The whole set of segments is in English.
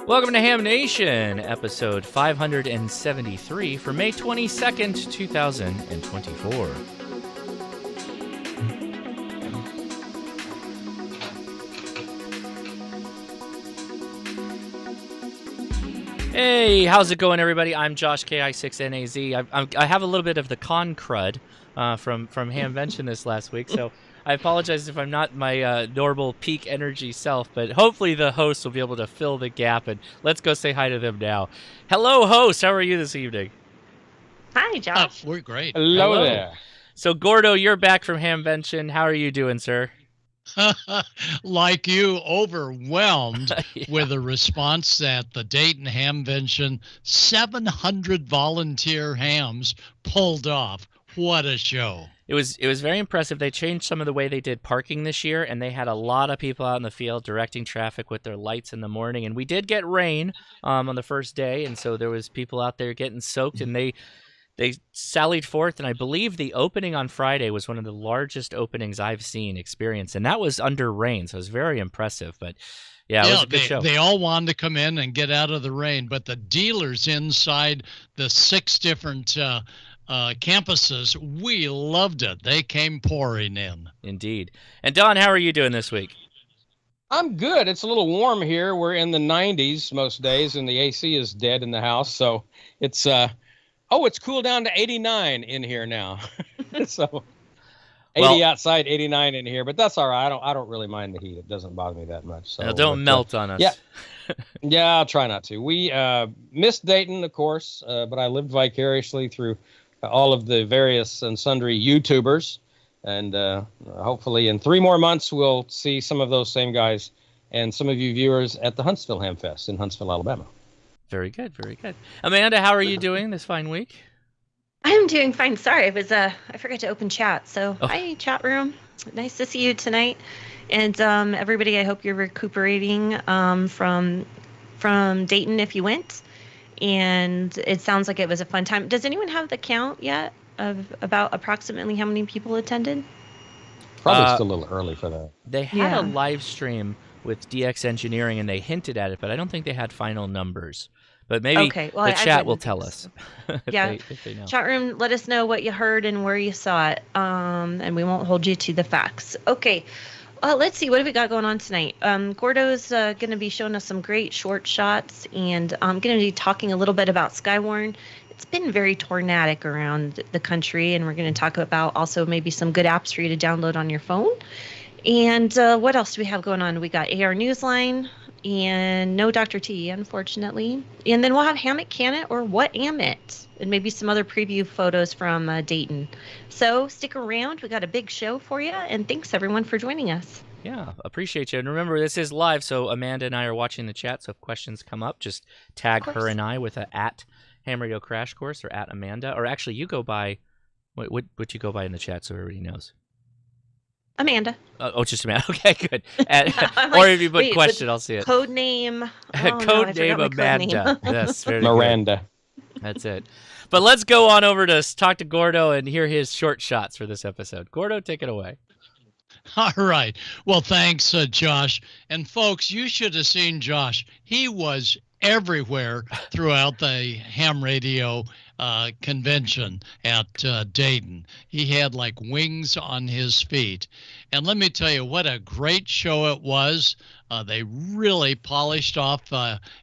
Welcome to Hamvention, episode 573 for May 22nd, 2024. Hey, how's it going, everybody? I'm Josh, KI6NAZ. I have a little bit of the con crud from Hamvention this last week, so I apologize if I'm not my normal peak energy self, but hopefully the host will be able to fill the gap, and let's go say hi to them now. Hello, host. How are you this evening? Hi, Josh. We're great. Hello there. So, Gordo, you're back from Hamvention. How are you doing, sir? Like you, overwhelmed Yeah. with a response that the Dayton Hamvention 700 volunteer hams pulled off. What a show. It was very impressive. They changed some of the way they did parking this year, and they had a lot of people out in the field directing traffic with their lights in the morning. And we did get rain on the first day, and so there was people out there getting soaked, and they sallied forth, and I believe the opening on Friday was one of the largest openings I've experienced, and that was under rain, so it was very impressive. But yeah, it was a good show. They all wanted to come in and get out of the rain, but the dealers inside the 6 different campuses, we loved it. They came pouring in. Indeed. And Don, how are you doing this week? I'm good. It's a little warm here. We're in the 90s most days, and the AC is dead in the house, so it's it's cooled down to 89 in here now. So 80 outside, 89 in here, but that's all right. I don't really mind the heat. It doesn't bother me that much. So Don't melt on us. Yeah. Yeah, I'll try not to. We missed Dayton, of course, but I lived vicariously through all of the various and sundry YouTubers, and hopefully in 3 more months we'll see some of those same guys and some of you viewers at the Huntsville Ham Fest in Huntsville, Alabama. Very good, very good. Amanda, how are you doing this fine week? I'm doing fine. Sorry, I forgot to open chat. So, Hi, chat room. Nice to see you tonight. And everybody, I hope you're recuperating from Dayton if you went. And it sounds like it was a fun time. Does anyone have the count yet of about approximately how many people attended? Probably still a little early for that. They had a live stream with DX Engineering, and they hinted at it, but I don't think they had final numbers. But maybe the chat will tell us. if they know. Chat room, let us know what you heard and where you saw it, and we won't hold you to the facts. Okay, let's see. What have we got going on tonight? Gordo's going to be showing us some great short shots, and I'm going to be talking a little bit about Skywarn. It's been very tornadic around the country, and we're going to talk about also maybe some good apps for you to download on your phone. And what else do we have going on? We got ARRL Newsline and no Dr. T, unfortunately. And then we'll have Hamit, canit, or whatamit, and maybe some other preview photos from Dayton. So stick around. We got a big show for you, and thanks everyone for joining us. Yeah, appreciate you. And remember, this is live, so Amanda and I are watching the chat, so if questions come up, just tag her and I with a @Ham Radio Crash Course or @Amanda. Or actually, you go by, what you go by in the chat so everybody knows? Amanda. Just Amanda. Okay, good. Or if you put question, I'll see it. Code name. Code name Amanda. Yes, very Miranda. Good. That's it. But let's go on over to talk to Gordo and hear his short shots for this episode. Gordo, take it away. All right. Well, thanks, Josh. And folks, you should have seen Josh. He was everywhere throughout the ham radio convention at Dayton. He had like wings on his feet. And let me tell you what a great show it was. They really polished off.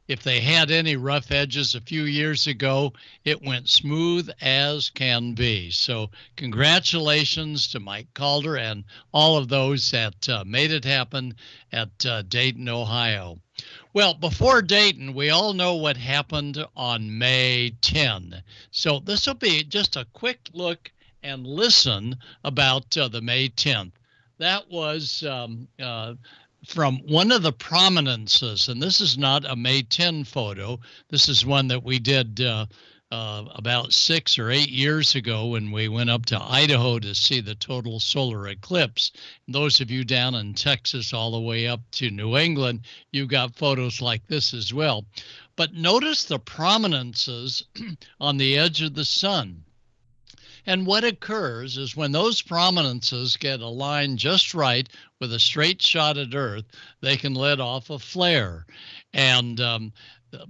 If they had any rough edges a few years ago, it went smooth as can be. So congratulations to Mike Calder and all of those that made it happen at Dayton, Ohio. Well, before Dayton, we all know what happened on May 10. So this will be just a quick look and listen about the May 10th. That was from one of the prominences, and this is not a May 10 photo. This is one that we did about 6 or 8 years ago when we went up to Idaho to see the total solar eclipse. And those of you down in Texas all the way up to New England, you got photos like this as well. But notice the prominences on the edge of the sun. And what occurs is when those prominences get aligned just right with a straight shot at Earth, they can let off a flare. And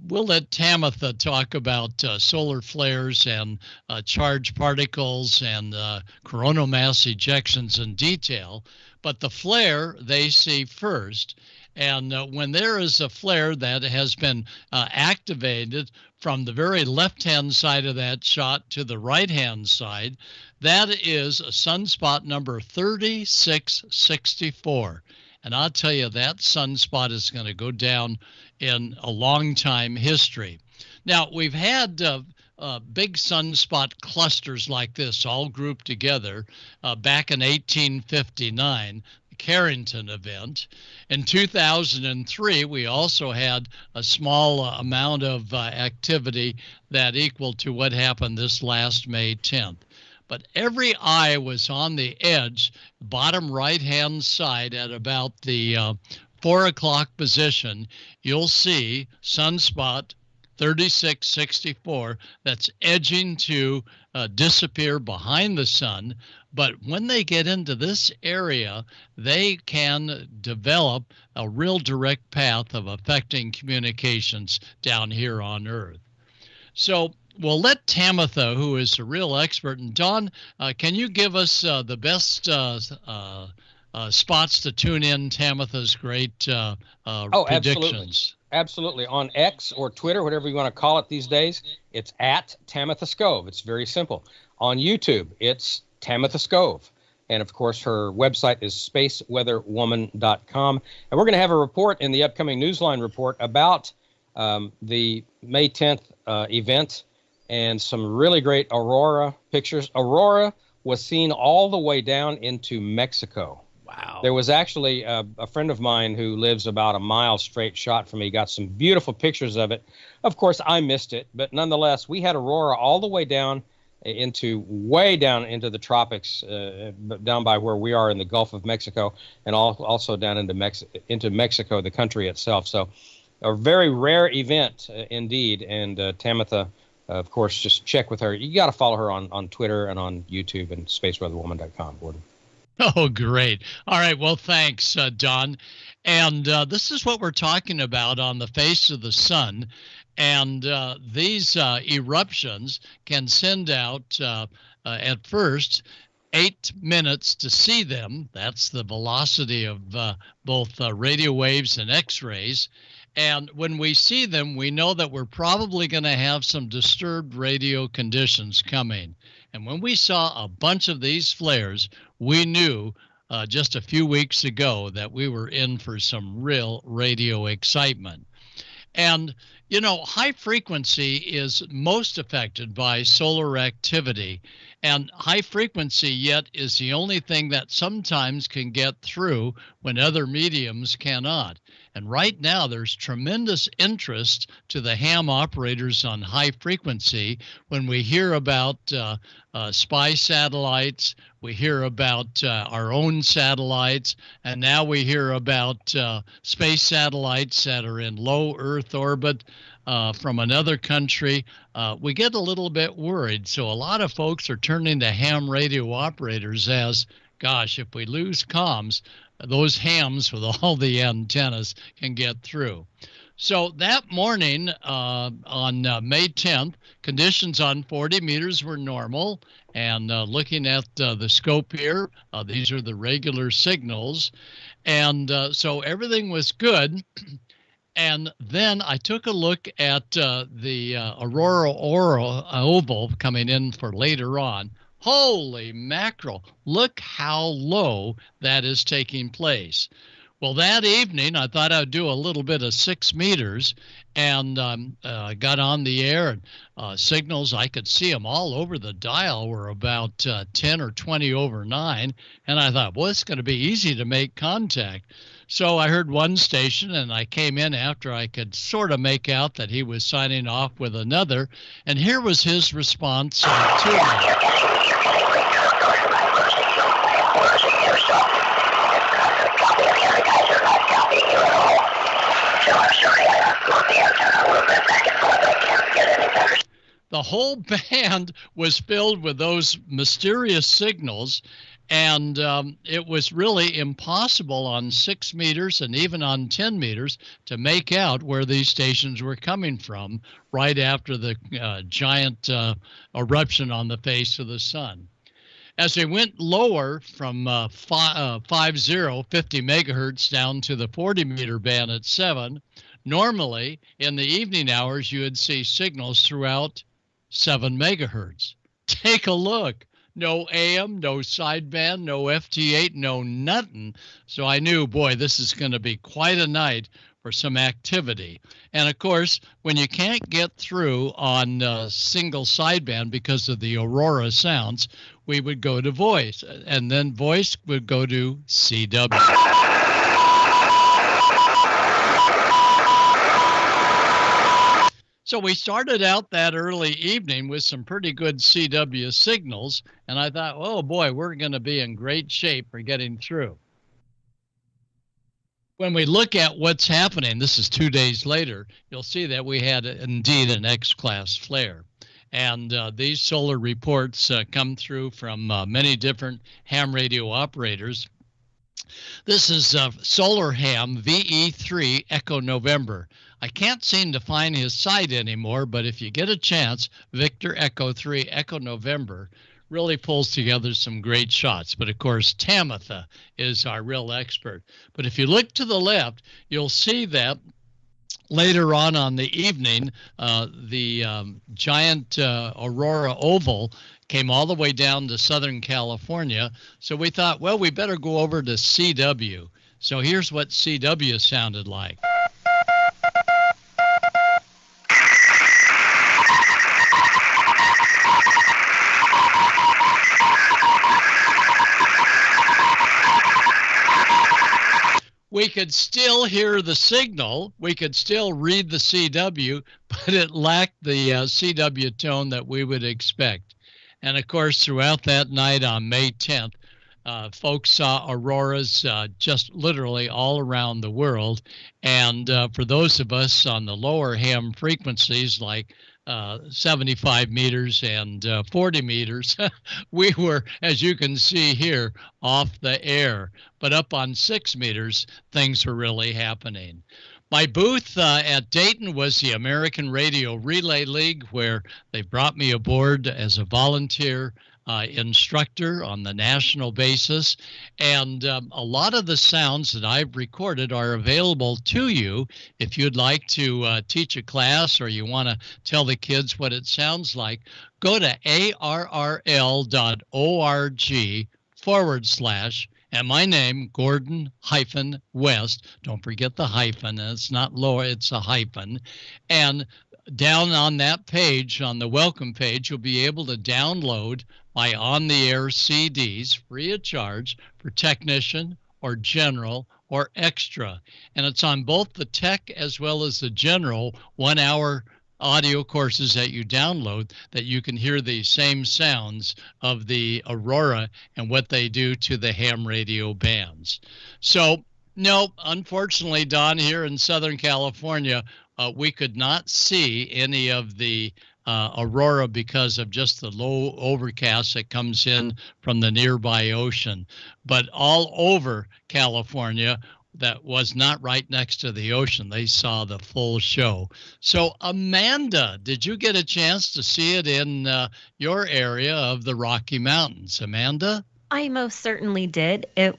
we'll let Tamitha talk about solar flares and charged particles and coronal mass ejections in detail. But the flare they see first. And when there is a flare that has been activated from the very left-hand side of that shot to the right-hand side, that is a sunspot number 3664. And I'll tell you, that sunspot is going to go down in a long time history. Now, we've had big sunspot clusters like this all grouped together back in 1859. Carrington event. In 2003, we also had a small amount of activity that equaled to what happened this last May 10th. But every eye was on the edge, bottom right-hand side at about the 4 o'clock position. You'll see sunspot 3664 that's edging to disappear behind the sun. But when they get into this area, they can develop a real direct path of affecting communications down here on Earth. So we'll let Tamitha, who is a real expert, and Don, can you give us the best spots to tune in Tamitha's great predictions? Absolutely. On X or Twitter, whatever you want to call it these days, it's at Tamitha Skov. It's very simple. On YouTube, it's Tamitha Skov. And, of course, her website is spaceweatherwoman.com. And we're going to have a report in the upcoming Newsline report about the May 10th event and some really great Aurora pictures. Aurora was seen all the way down into Mexico. Wow. There was actually a friend of mine who lives about a mile straight shot from me, got some beautiful pictures of it. Of course, I missed it, but nonetheless, we had Aurora all the way down way down into the tropics, down by where we are in the Gulf of Mexico, and also down into Mexico, the country itself. So a very rare event indeed. And Tamitha, of course, just check with her. You got to follow her on Twitter and on YouTube and spaceweatherwoman.com, Gordon. Oh, great. All right. Well, thanks, Don. And this is what we're talking about on the face of the sun. And these eruptions can send out, at first, 8 minutes to see them. That's the velocity of both radio waves and X-rays. And when we see them, we know that we're probably going to have some disturbed radio conditions coming. And when we saw a bunch of these flares, we knew just a few weeks ago that we were in for some real radio excitement. And, you know, high frequency is most affected by solar activity. And high frequency yet is the only thing that sometimes can get through when other mediums cannot. And right now there's tremendous interest to the ham operators on high frequency when we hear about spy satellites, we hear about our own satellites, and now we hear about space satellites that are in low Earth orbit from another country. We get a little bit worried. So a lot of folks are turning to ham radio operators as, gosh, if we lose comms, those hams with all the antennas can get through. So that morning on May 10th, conditions on 40 meters were normal. And looking at the scope here, these are the regular signals. And so everything was good. And then I took a look at the Aurora oval coming in for later on. Holy mackerel, look how low that is taking place. Well, that evening, I thought I'd do a little bit of 6 meters and got on the air. And signals, I could see them all over the dial, were about 10 or 20 over 9. And I thought, well, it's going to be easy to make contact. So I heard one station, and I came in after I could sort of make out that he was signing off with another. And here was his response to me. The whole band was filled with those mysterious signals, And it was really impossible on 6 meters and even on 10 meters to make out where these stations were coming from right after the giant eruption on the face of the sun. As they went lower from 50 megahertz down to the 40-meter band at 7, normally in the evening hours you would see signals throughout 7 megahertz. Take a look. No AM, no sideband, no FT8, no nothing. So I knew, boy, this is going to be quite a night for some activity. And of course, when you can't get through on single sideband because of the Aurora sounds, we would go to voice, and then voice would go to CW. So we started out that early evening with some pretty good CW signals, and I thought, oh boy, we're going to be in great shape for getting through. When we look at what's happening, this is 2 days later, you'll see that we had indeed an X-class flare. And these solar reports come through from many different ham radio operators. This is Solar Ham VE3 Echo November. I can't seem to find his site anymore, but if you get a chance, Victor Echo 3 Echo November really pulls together some great shots. But of course, Tamitha is our real expert. But if you look to the left, you'll see that later on the evening, the giant Aurora oval came all the way down to Southern California. So we thought, well, we better go over to CW. So here's what CW sounded like. We could still hear the signal, we could still read the CW, but it lacked the CW tone that we would expect. And of course, throughout that night on May 10th, folks saw auroras just literally all around the world. And for those of us on the lower ham frequencies, like 75 meters and 40 meters, we were, as you can see here, off the air. But up on 6 meters, things were really happening. My booth at Dayton was the American Radio Relay League, where they brought me aboard as a volunteer instructor on the national basis. And a lot of the sounds that I've recorded are available to you if you'd like to teach a class or you want to tell the kids what it sounds like. Go to ARRL.org/ and my name, Gordon-West. Don't forget the hyphen. It's not lower, it's a hyphen. And down on that page, on the welcome page, you'll be able to download my on-the-air CDs free of charge for technician or general or extra. And it's on both the tech as well as the general 1-hour audio courses that you download, that you can hear the same sounds of the Aurora and what they do to the ham radio bands. So, no, unfortunately, Don, here in Southern California, we could not see any of the Aurora because of just the low overcast that comes in from the nearby ocean. But all over California, that was not right next to the ocean, they saw the full show. So, Amanda, did you get a chance to see it in your area of the Rocky Mountains? Amanda? I most certainly did. It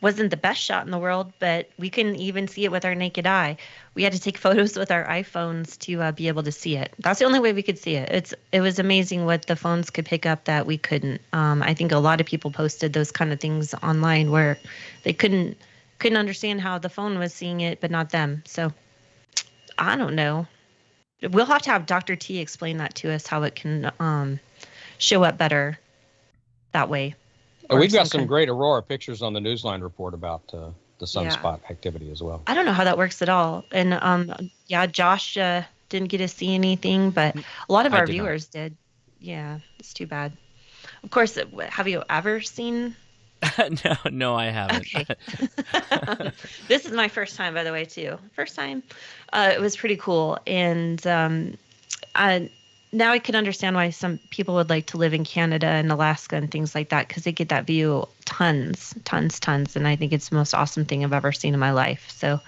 wasn't the best shot in the world, but we couldn't even see it with our naked eye. We had to take photos with our iPhones to be able to see it. That's the only way we could see it. It was amazing what the phones could pick up that we couldn't. I think a lot of people posted those kind of things online where they couldn't understand how the phone was seeing it, but not them. So I don't know. We'll have to have Dr. T explain that to us, how it can show up better that way. We've got some great Aurora pictures on the Newsline report about the sunspot activity as well. I don't know how that works at all. And Josh didn't get to see anything, but a lot of our viewers did. Yeah, it's too bad. Of course, have you ever seen? No, I haven't. Okay. This is my first time, by the way, too. First time. It was pretty cool. And now I can understand why some people would like to live in Canada and Alaska and things like that, because they get that view tons. And I think it's the most awesome thing I've ever seen in my life. So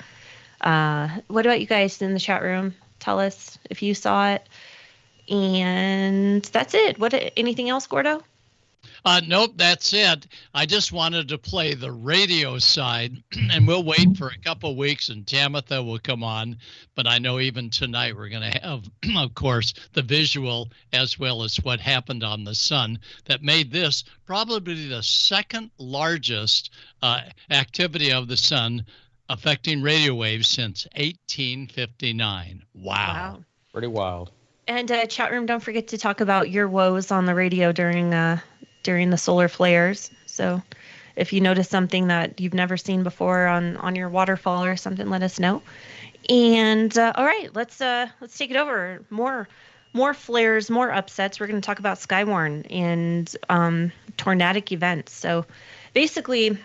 what about you guys in the chat room? Tell us if you saw it. And that's it. Anything else, Gordo? Nope, that's it. I just wanted to play the radio side, and we'll wait for a couple of weeks and Tamitha will come on. But I know even tonight we're going to have, of course, the visual as well as what happened on the sun that made this probably the second largest activity of the sun affecting radio waves since 1859. Wow. Pretty wild. And chat room, don't forget to talk about your woes on the radio during the solar flares. So if you notice something that you've never seen before on your waterfall or something, let us know. And all right, let's take it over. More flares, more upsets. We're going to talk about Skywarn and tornadic events. So basically,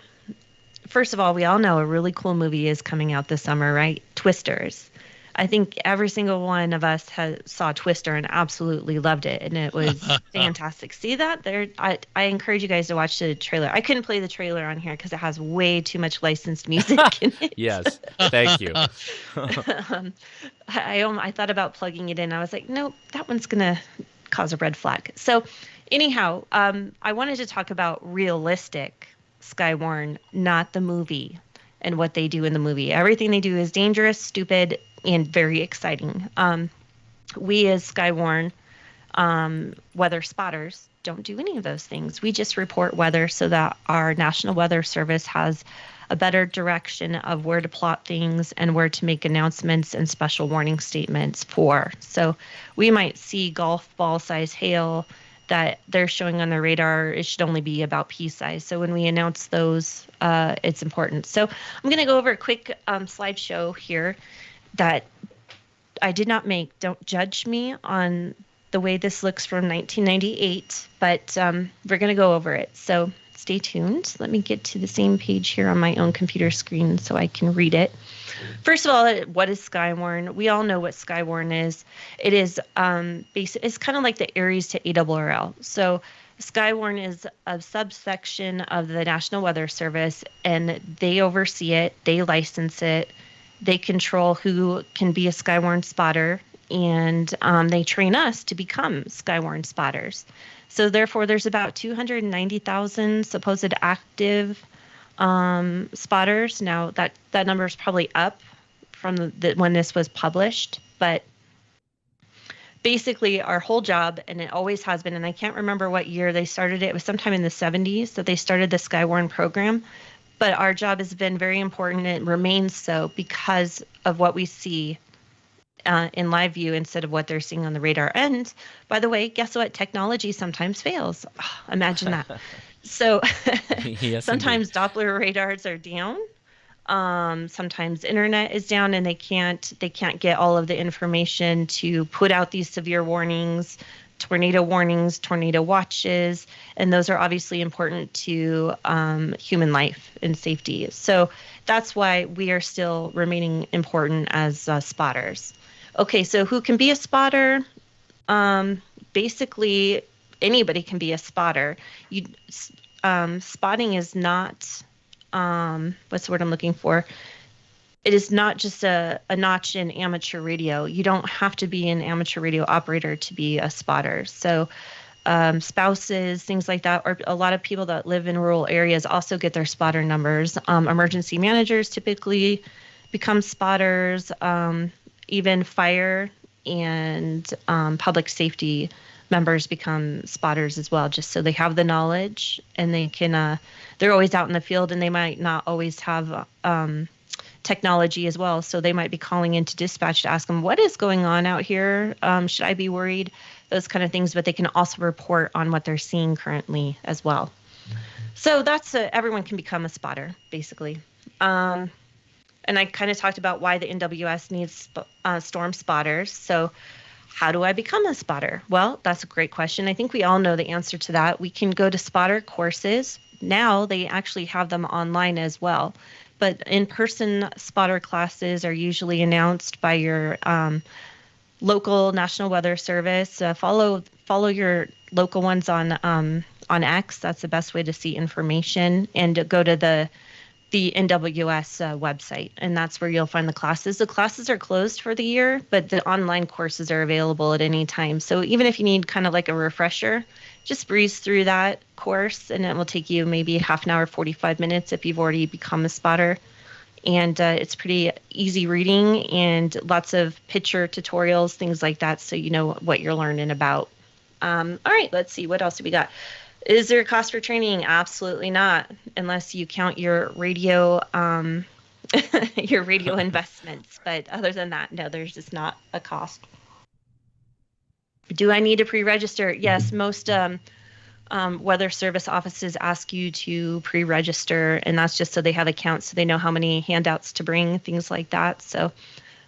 first of all, we all know a really cool movie is coming out this summer, right? Twisters. I think every single one of us saw Twister and absolutely loved it, and it was fantastic. See that? I encourage you guys to watch the trailer. I couldn't play the trailer on here because it has way too much licensed music in it. Yes, thank you. I thought about plugging it in. I was like, nope, that one's going to cause a red flag. So anyhow, I wanted to talk about realistic Skywarn, not the movie and what they do in the movie. Everything they do is dangerous, stupid, and very exciting. We as Skywarn weather spotters don't do any of those things. We just report weather so that our National Weather Service has a better direction of where to plot things and where to make announcements and special warning statements for. So we might see golf ball size hail that they're showing on the radar. It should only be about pea size. So when we announce those, it's important. So I'm going to go over a quick slideshow here that I did not make. Don't judge me on the way this looks from 1998, but we're going to go over it. So stay tuned. Let me get to the same page here on my own computer screen so I can read it. First of all, what is Skywarn? We all know what Skywarn is. It is it's kind of like the Aries to ARRL. So Skywarn is a subsection of the National Weather Service, and they oversee it. They license it. They control who can be a Skywarn spotter, and they train us to become Skywarn spotters. So therefore, there's about 290,000 supposed active spotters. Now that number is probably up from when this was published, but basically our whole job, and it always has been, and I can't remember what year they started it. It was sometime in the 70s that they started the Skywarn program. But our job has been very important, and it remains so because of what we see in live view instead of what they're seeing on the radar. And by the way, guess what? Technology sometimes fails. Oh, imagine that. So yes, sometimes indeed. Doppler radars are down. Sometimes internet is down, and they can't get all of the information to put out these severe warnings, tornado watches, and those are obviously important to human life and safety. So that's why we are still remaining important as spotters. Okay, so who can be a spotter? Basically, anybody can be a spotter. Spotting is not, what's the word I'm looking for? It is not just a notch in amateur radio. You don't have to be an amateur radio operator to be a spotter. So spouses, things like that, or a lot of people that live in rural areas also get their spotter numbers. Emergency managers typically become spotters, even fire and public safety members become spotters as well, just so they have the knowledge and they can, they're always out in the field and they might not always have technology as well. So they might be calling into dispatch to ask them, what is going on out here? Should I be worried? Those kind of things, but they can also report on what they're seeing currently as well. So that's everyone can become a spotter, basically. And I kind of talked about why the NWS needs storm spotters. So how do I become a spotter? Well, that's a great question. I think we all know the answer to that. We can go to spotter courses. Now they actually have them online as well. But in-person spotter classes are usually announced by your local National Weather Service. Follow your local ones on X. That's the best way to see information, and go to the NWS website, and that's where you'll find the classes. The classes are closed for the year, but the online courses are available at any time. So even if you need kind of like a refresher, just breeze through that course, and it will take you maybe half an hour, 45 minutes if you've already become a spotter. And it's pretty easy reading and lots of picture tutorials, things like that, so you know what you're learning about. All right, let's see. What else do we got? Is there a cost for training? Absolutely not, unless you count your radio your radio investments. But other than that, no, there's just not a cost. Do I need to pre-register? Yes, most weather service offices ask you to pre-register, and that's just so they have accounts, so they know how many handouts to bring, things like that. So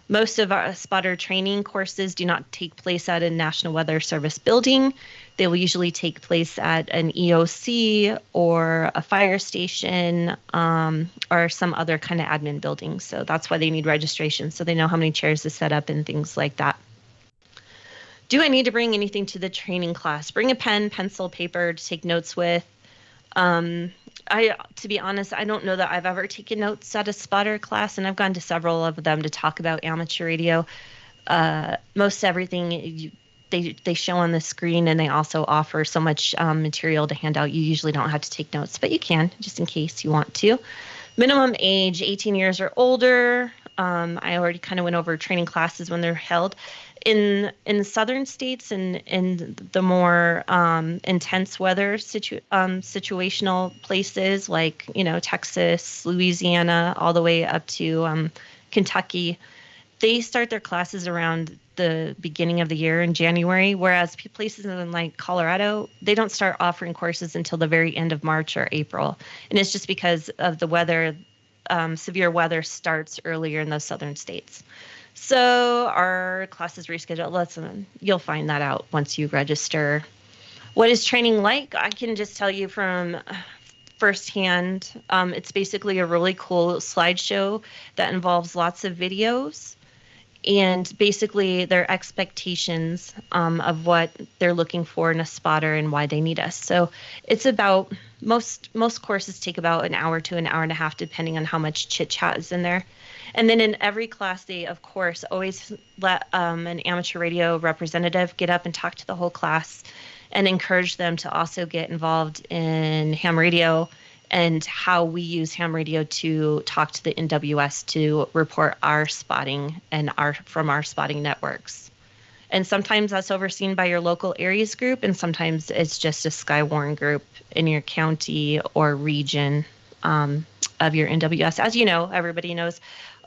most of our spotter training courses do not take place at a National Weather Service building. They will usually take place at an EOC or a fire station or some other kind of admin building. So that's why they need registration, so they know how many chairs to set up and things like that. Do I need to bring anything to the training class? Bring a pen, pencil, paper to take notes with. To be honest, I don't know that I've ever taken notes at a spotter class, and I've gone to several of them to talk about amateur radio. Most everything they show on the screen, and they also offer so much material to hand out. You usually don't have to take notes, but you can, just in case you want to. Minimum age, 18 years or older. I already kind of went over training classes when they're held. In southern states and in the more intense weather situational places like, Texas, Louisiana, all the way up to Kentucky, they start their classes around the beginning of the year in January, whereas places in like Colorado, they don't start offering courses until the very end of March or April. And it's just because of the weather, severe weather starts earlier in those southern states. So our classes rescheduled. You'll find that out once you register. What is training like? I can just tell you from firsthand. It's basically a really cool slideshow that involves lots of videos and basically their expectations of what they're looking for in a spotter and why they need us. So it's about, most courses take about an hour to an hour and a half, depending on how much chit chat is in there. And then in every class, they, of course, always let an amateur radio representative get up and talk to the whole class and encourage them to also get involved in ham radio and how we use ham radio to talk to the NWS to report our spotting and from our spotting networks. And sometimes that's overseen by your local areas group, and sometimes it's just a Skywarn group in your county or region of your NWS. As you know, everybody knows,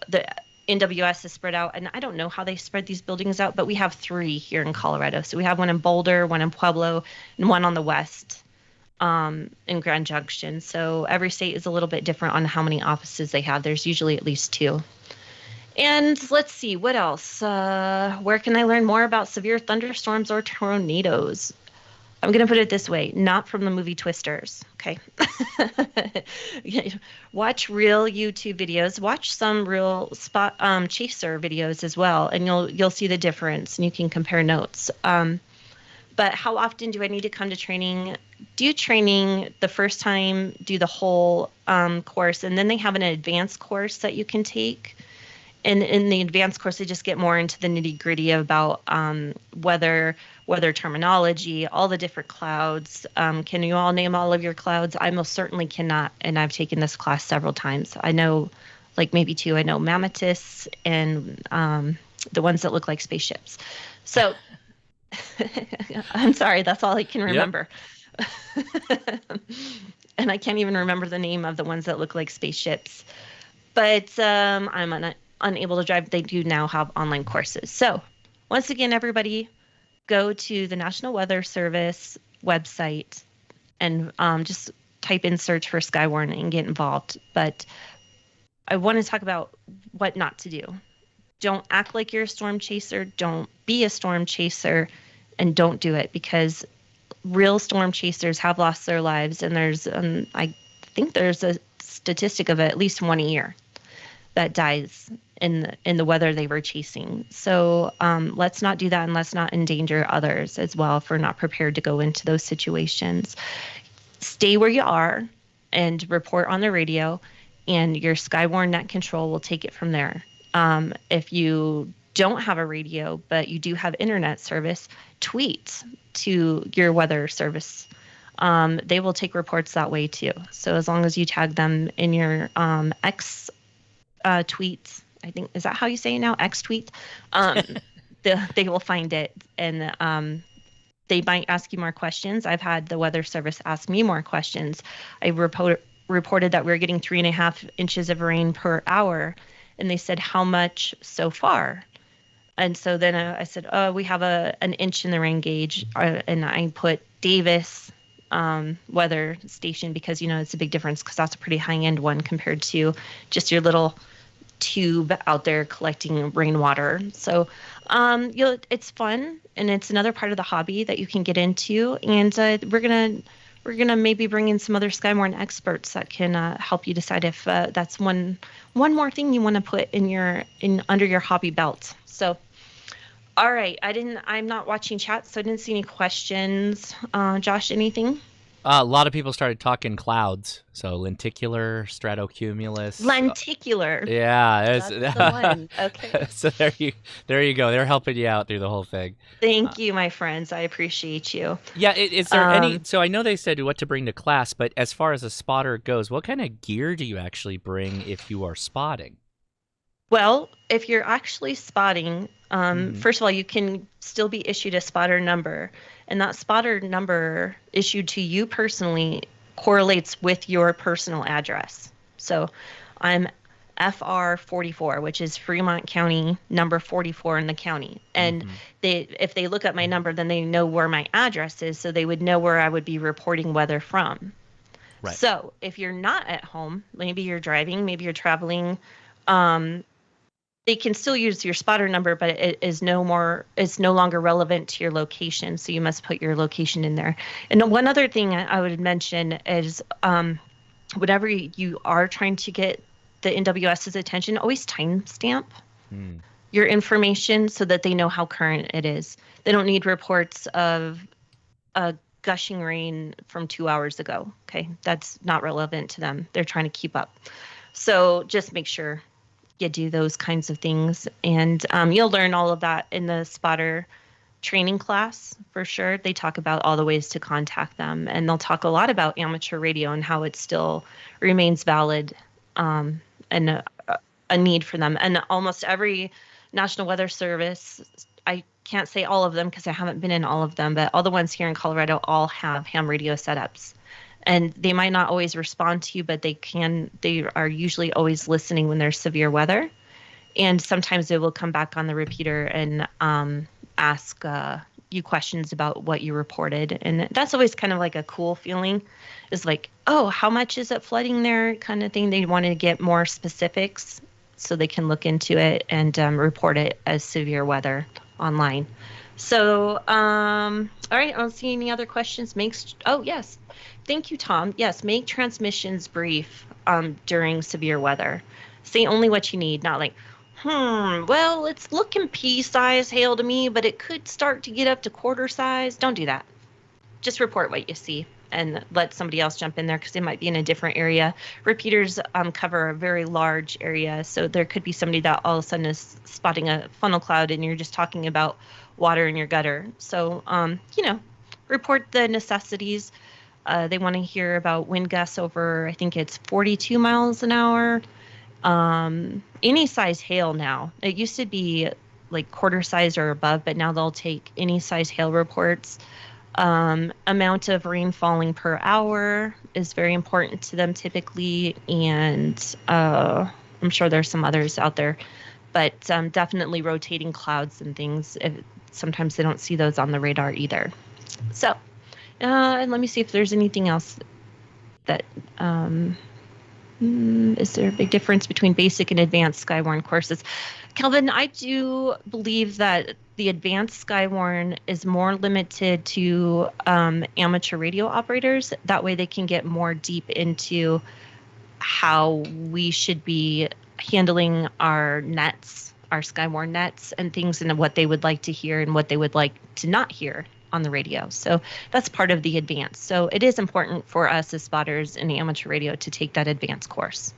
the NWS is spread out, and I don't know how they spread these buildings out, but we have 3 here in Colorado. So we have one in Boulder, one in Pueblo, and one on the west in Grand Junction. So every state is a little bit different on how many offices they have. There's usually at least 2. And let's see, what else? Where can I learn more about severe thunderstorms or tornadoes? I'm going to put it this way, not from the movie Twisters, okay? Watch real YouTube videos. Watch some real chaser videos as well, and you'll see the difference, and you can compare notes. But how often do I need to come to training? Do training the first time, do the whole course, and then they have an advanced course that you can take. And in the advanced course, they just get more into the nitty-gritty about weather terminology, all the different clouds. Can you all name all of your clouds? I most certainly cannot, and I've taken this class several times. I know, like maybe 2. I know mammoths and the ones that look like spaceships. So I'm sorry, that's all I can remember. Yep. And I can't even remember the name of the ones that look like spaceships. But I'm unable to drive. They do now have online courses. So once again, everybody, go to the National Weather Service website and just type in search for Skywarn and get involved. But I want to talk about what not to do. Don't act like you're a storm chaser. Don't be a storm chaser, and don't do it, because real storm chasers have lost their lives. And there's, I think there's a statistic of at least 1 a year that dies in the weather they were chasing. So let's not do that, and let's not endanger others as well if we're not prepared to go into those situations. Stay where you are and report on the radio, and your Skywarn net control will take it from there. If you don't have a radio, but you do have internet service, tweet to your weather service. They will take reports that way too. So as long as you tag them in your X tweets, I think, is that how you say it now? X tweet. They will find it, and they might ask you more questions. I've had the weather service ask me more questions. I reported that we were getting 3.5 inches of rain per hour, and they said, how much so far? And so then I said, oh, we have an inch in the rain gauge, and I put Davis weather station because, it's a big difference because that's a pretty high-end one compared to just your little tube out there collecting rainwater. So it's fun, and it's another part of the hobby that you can get into, and we're gonna maybe bring in some other Skywarn experts that can help you decide if that's one more thing you want to put in under your hobby belt. So, all right, I'm not watching chat, so I didn't see any questions. Josh, anything? A lot of people started talking clouds, so lenticular, stratocumulus. Lenticular. Yeah, that's the one. Okay. So there you go. They're helping you out through the whole thing. Thank you, my friends. I appreciate you. Yeah, is there any? So I know they said what to bring to class, but as far as a spotter goes, what kind of gear do you actually bring if you are spotting? Well, if you're actually spotting, first of all, you can still be issued a spotter number. And that spotter number issued to you personally correlates with your personal address. So I'm FR 44, which is Fremont County, number 44 in the county. And if they look at my number, then they know where my address is, so they would know where I would be reporting weather from. Right. So if you're not at home, maybe you're driving, maybe you're traveling, they can still use your spotter number, but it's no longer relevant to your location. So you must put your location in there. And one other thing I would mention is whatever you are trying to get the NWS's attention, always timestamp your information so that they know how current it is. They don't need reports of gushing rain from 2 hours ago. Okay, that's not relevant to them. They're trying to keep up. So just make sure you do those kinds of things, and you'll learn all of that in the spotter training class for sure. They talk about all the ways to contact them, and they'll talk a lot about amateur radio and how it still remains valid and a need for them. And almost every National Weather Service, I can't say all of them because I haven't been in all of them, but all the ones here in Colorado all have ham radio setups. And they might not always respond to you, but they are usually always listening when there's severe weather. And sometimes they will come back on the repeater and ask you questions about what you reported. And that's always kind of like a cool feeling, is like, oh, how much is it flooding there kind of thing. They want to get more specifics so they can look into it and report it as severe weather online. So, all right, I don't see any other questions. Oh, yes. Thank you, Tom. Yes, make transmissions brief during severe weather. Say only what you need, not like, well, it's looking pea-size hail to me, but it could start to get up to quarter size. Don't do that. Just report what you see and let somebody else jump in there because they might be in a different area. Repeaters cover a very large area, so there could be somebody that all of a sudden is spotting a funnel cloud and you're just talking about water in your gutter. So, report the necessities. They want to hear about wind gusts over, I think it's 42 miles an hour. Any size hail now. It used to be like quarter size or above, but now they'll take any size hail reports. Amount of rain falling per hour is very important to them typically. And I'm sure there's some others out there, but definitely rotating clouds and things. Sometimes they don't see those on the radar either. So, and let me see if there's anything else that, is there a big difference between basic and advanced Skywarn courses? Kelvin, I do believe that the advanced Skywarn is more limited to amateur radio operators. That way they can get more deep into how we should be handling our nets, our Skywarn nets, and things, and what they would like to hear and what they would like to not hear on the radio. So that's part of the advance. So it is important for us as spotters in amateur radio to take that advanced course.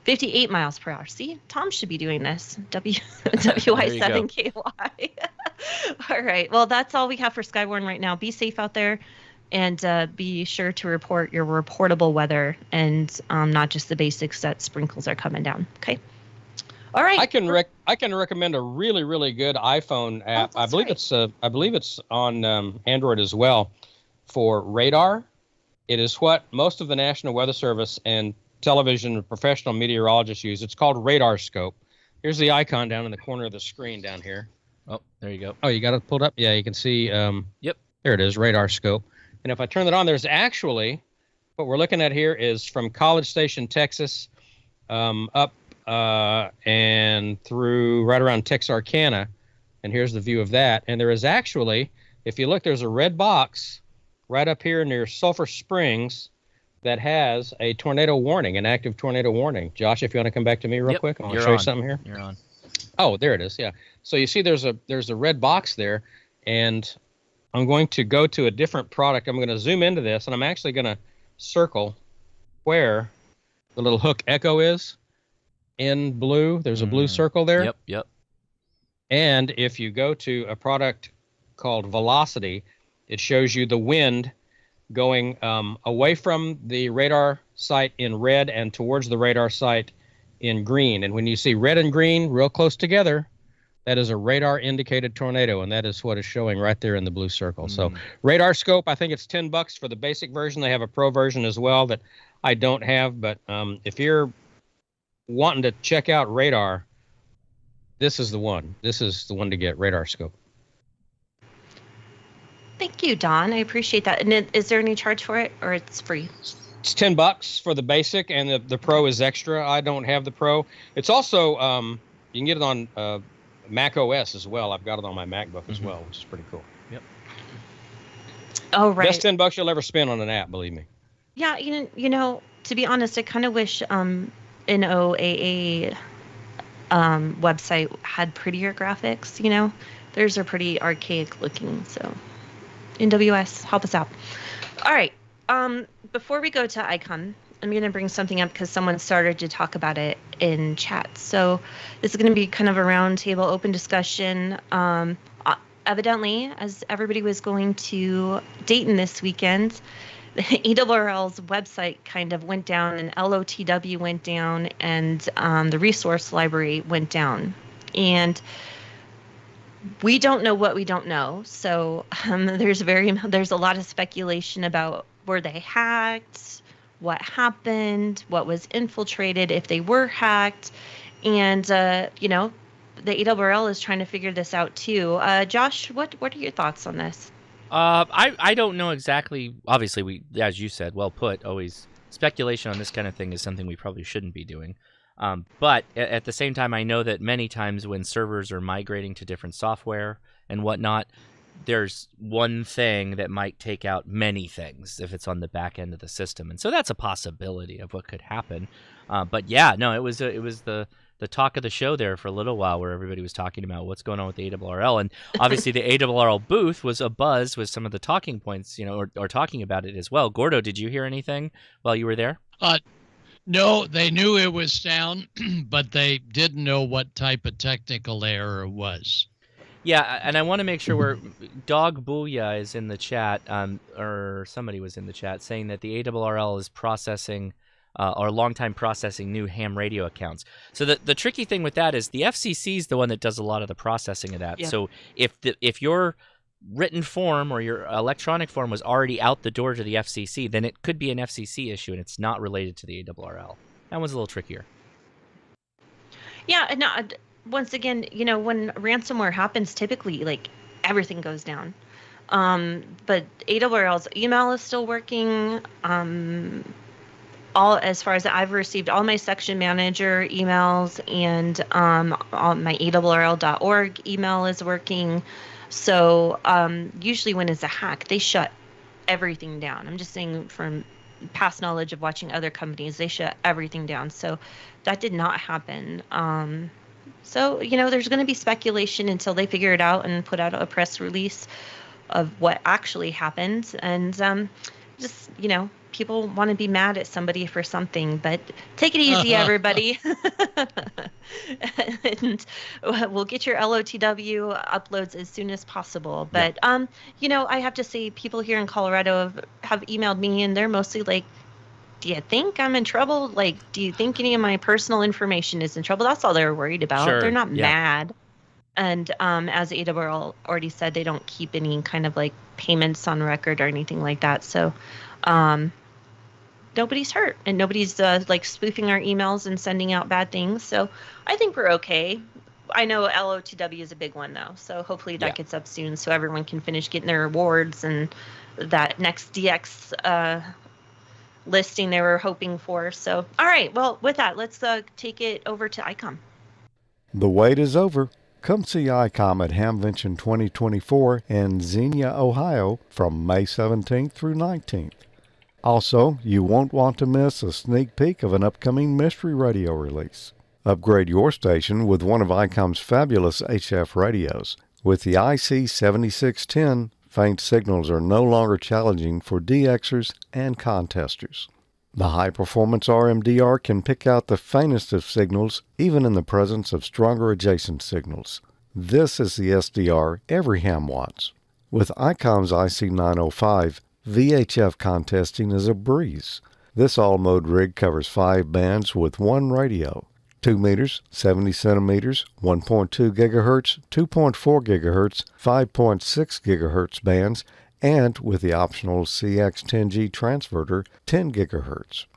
58 miles per hour. See, Tom should be doing this. WI7KY. All right. Well, that's all we have for Skywarn right now. Be safe out there, and be sure to report your reportable weather, and not just the basics that sprinkles are coming down. Okay. All right. I can recommend a really, really good iPhone app. I believe it's on Android as well, for radar. It is what most of the National Weather Service and television and professional meteorologists use. It's called Radar Scope. Here's the icon down in the corner of the screen down here. Oh, there you go. Oh, you got it pulled up? Yeah, you can see. Yep. There it is, Radar Scope. And if I turn it on, there's actually, what we're looking at here is from College Station, Texas, up and through right around Texarkana. And here's the view of that. And there is actually, if you look, there's a red box right up here near Sulphur Springs that has a tornado warning, an active tornado warning. Josh, if you want to come back to me real quick, I want to show you something here. You're on. Oh, there it is. Yeah. So you see there's a red box there, and I'm going to go to a different product. I'm going to zoom into this, and I'm actually going to circle where the little hook echo is in blue. There's a blue circle there. Yep. And if you go to a product called Velocity, it shows you the wind going away from the radar site in red and towards the radar site in green. And when you see red and green real close together, that is a radar indicated tornado, and that is what is showing right there in the blue circle. So Radar Scope, I think it's $10 for the basic version. They have a pro version as well that I don't have, but if you're wanting to check out radar, this is the one. This is the one to get, Radar Scope. Thank you, Don. I appreciate that. And is there any charge for it, or it's free? It's $10 for the basic, and the pro is extra. I don't have the pro. It's also you can get it on Mac OS as well. I've got it on my MacBook as well, which is pretty cool. Yep. Oh, right. Best $10 you'll ever spend on an app, believe me. Yeah, you know, to be honest, I kind of wish NOAA website had prettier graphics. You know, theirs are pretty archaic looking. So, NWS, help us out. All right. Before we go to Icom, I'm going to bring something up because someone started to talk about it in chat. So this is going to be kind of a roundtable open discussion. Evidently, as everybody was going to Dayton this weekend, the ARRL's website kind of went down, and LOTW went down, and the resource library went down. And we don't know what we don't know. So there's a lot of speculation about were they hacked, what happened, what was infiltrated, if they were hacked. And, you know, the ARRL is trying to figure this out too. Josh, what are your thoughts on this? I don't know exactly. Obviously, we, as you said, well put, always speculation on this kind of thing is something we probably shouldn't be doing. But at the same time, I know that many times when servers are migrating to different software and whatnot, there's one thing that might take out many things if it's on the back end of the system. And so that's a possibility of what could happen. But yeah, no, it was the talk of the show there for a little while, where everybody was talking about what's going on with the ARRL. And obviously the ARRL booth was abuzz with some of the talking points, you know, or talking about it as well. Gordo, did you hear anything while you were there? No, they knew it was down, but they didn't know what type of technical error it was. Yeah, and I want to make sure Dog Booyah is in the chat, or somebody was in the chat saying that the ARRL is processing, or long time processing new ham radio accounts. So the tricky thing with that is the FCC is the one that does a lot of the processing of that. Yeah. So if your written form or your electronic form was already out the door to the FCC, then it could be an FCC issue, and it's not related to the ARRL. That one's a little trickier. Yeah, no. Once again, you know, when ransomware happens, typically, like, everything goes down. But ARRL's email is still working. As far as I've received, all my section manager emails and all my ARRL.org email is working. So usually when it's a hack, they shut everything down. I'm just saying from past knowledge of watching other companies, they shut everything down. So that did not happen. So, there's going to be speculation until they figure it out and put out a press release of what actually happened. And just, people want to be mad at somebody for something, but take it easy, everybody. And we'll get your LOTW uploads as soon as possible. But, I have to say, people here in Colorado have emailed me, and they're mostly like, do you think I'm in trouble? Like, do you think any of my personal information is in trouble? That's all they're worried about. Sure. They're not mad. And as ARRL already said, they don't keep any kind of like payments on record or anything like that. So nobody's hurt, and nobody's like spoofing our emails and sending out bad things. So I think we're okay. I know LOTW is a big one though. So hopefully that gets up soon so everyone can finish getting their awards and that next DX listing they were hoping for. So, all right. Well, with that, let's take it over to Icom. The wait is over. Come see Icom at Hamvention 2024 in Xenia, Ohio from May 17th through 19th. Also, you won't want to miss a sneak peek of an upcoming mystery radio release. Upgrade your station with one of Icom's fabulous HF radios. With the IC7610, faint signals are no longer challenging for DXers and contesters. The high-performance RMDR can pick out the faintest of signals, even in the presence of stronger adjacent signals. This is the SDR every ham wants. With Icom's IC905, VHF contesting is a breeze. This all-mode rig covers 5 bands with one radio. 2 meters, 70 centimeters, 1.2 gigahertz, 2.4 gigahertz, 5.6 gigahertz bands, and with the optional CX10G transverter, 10 gigahertz.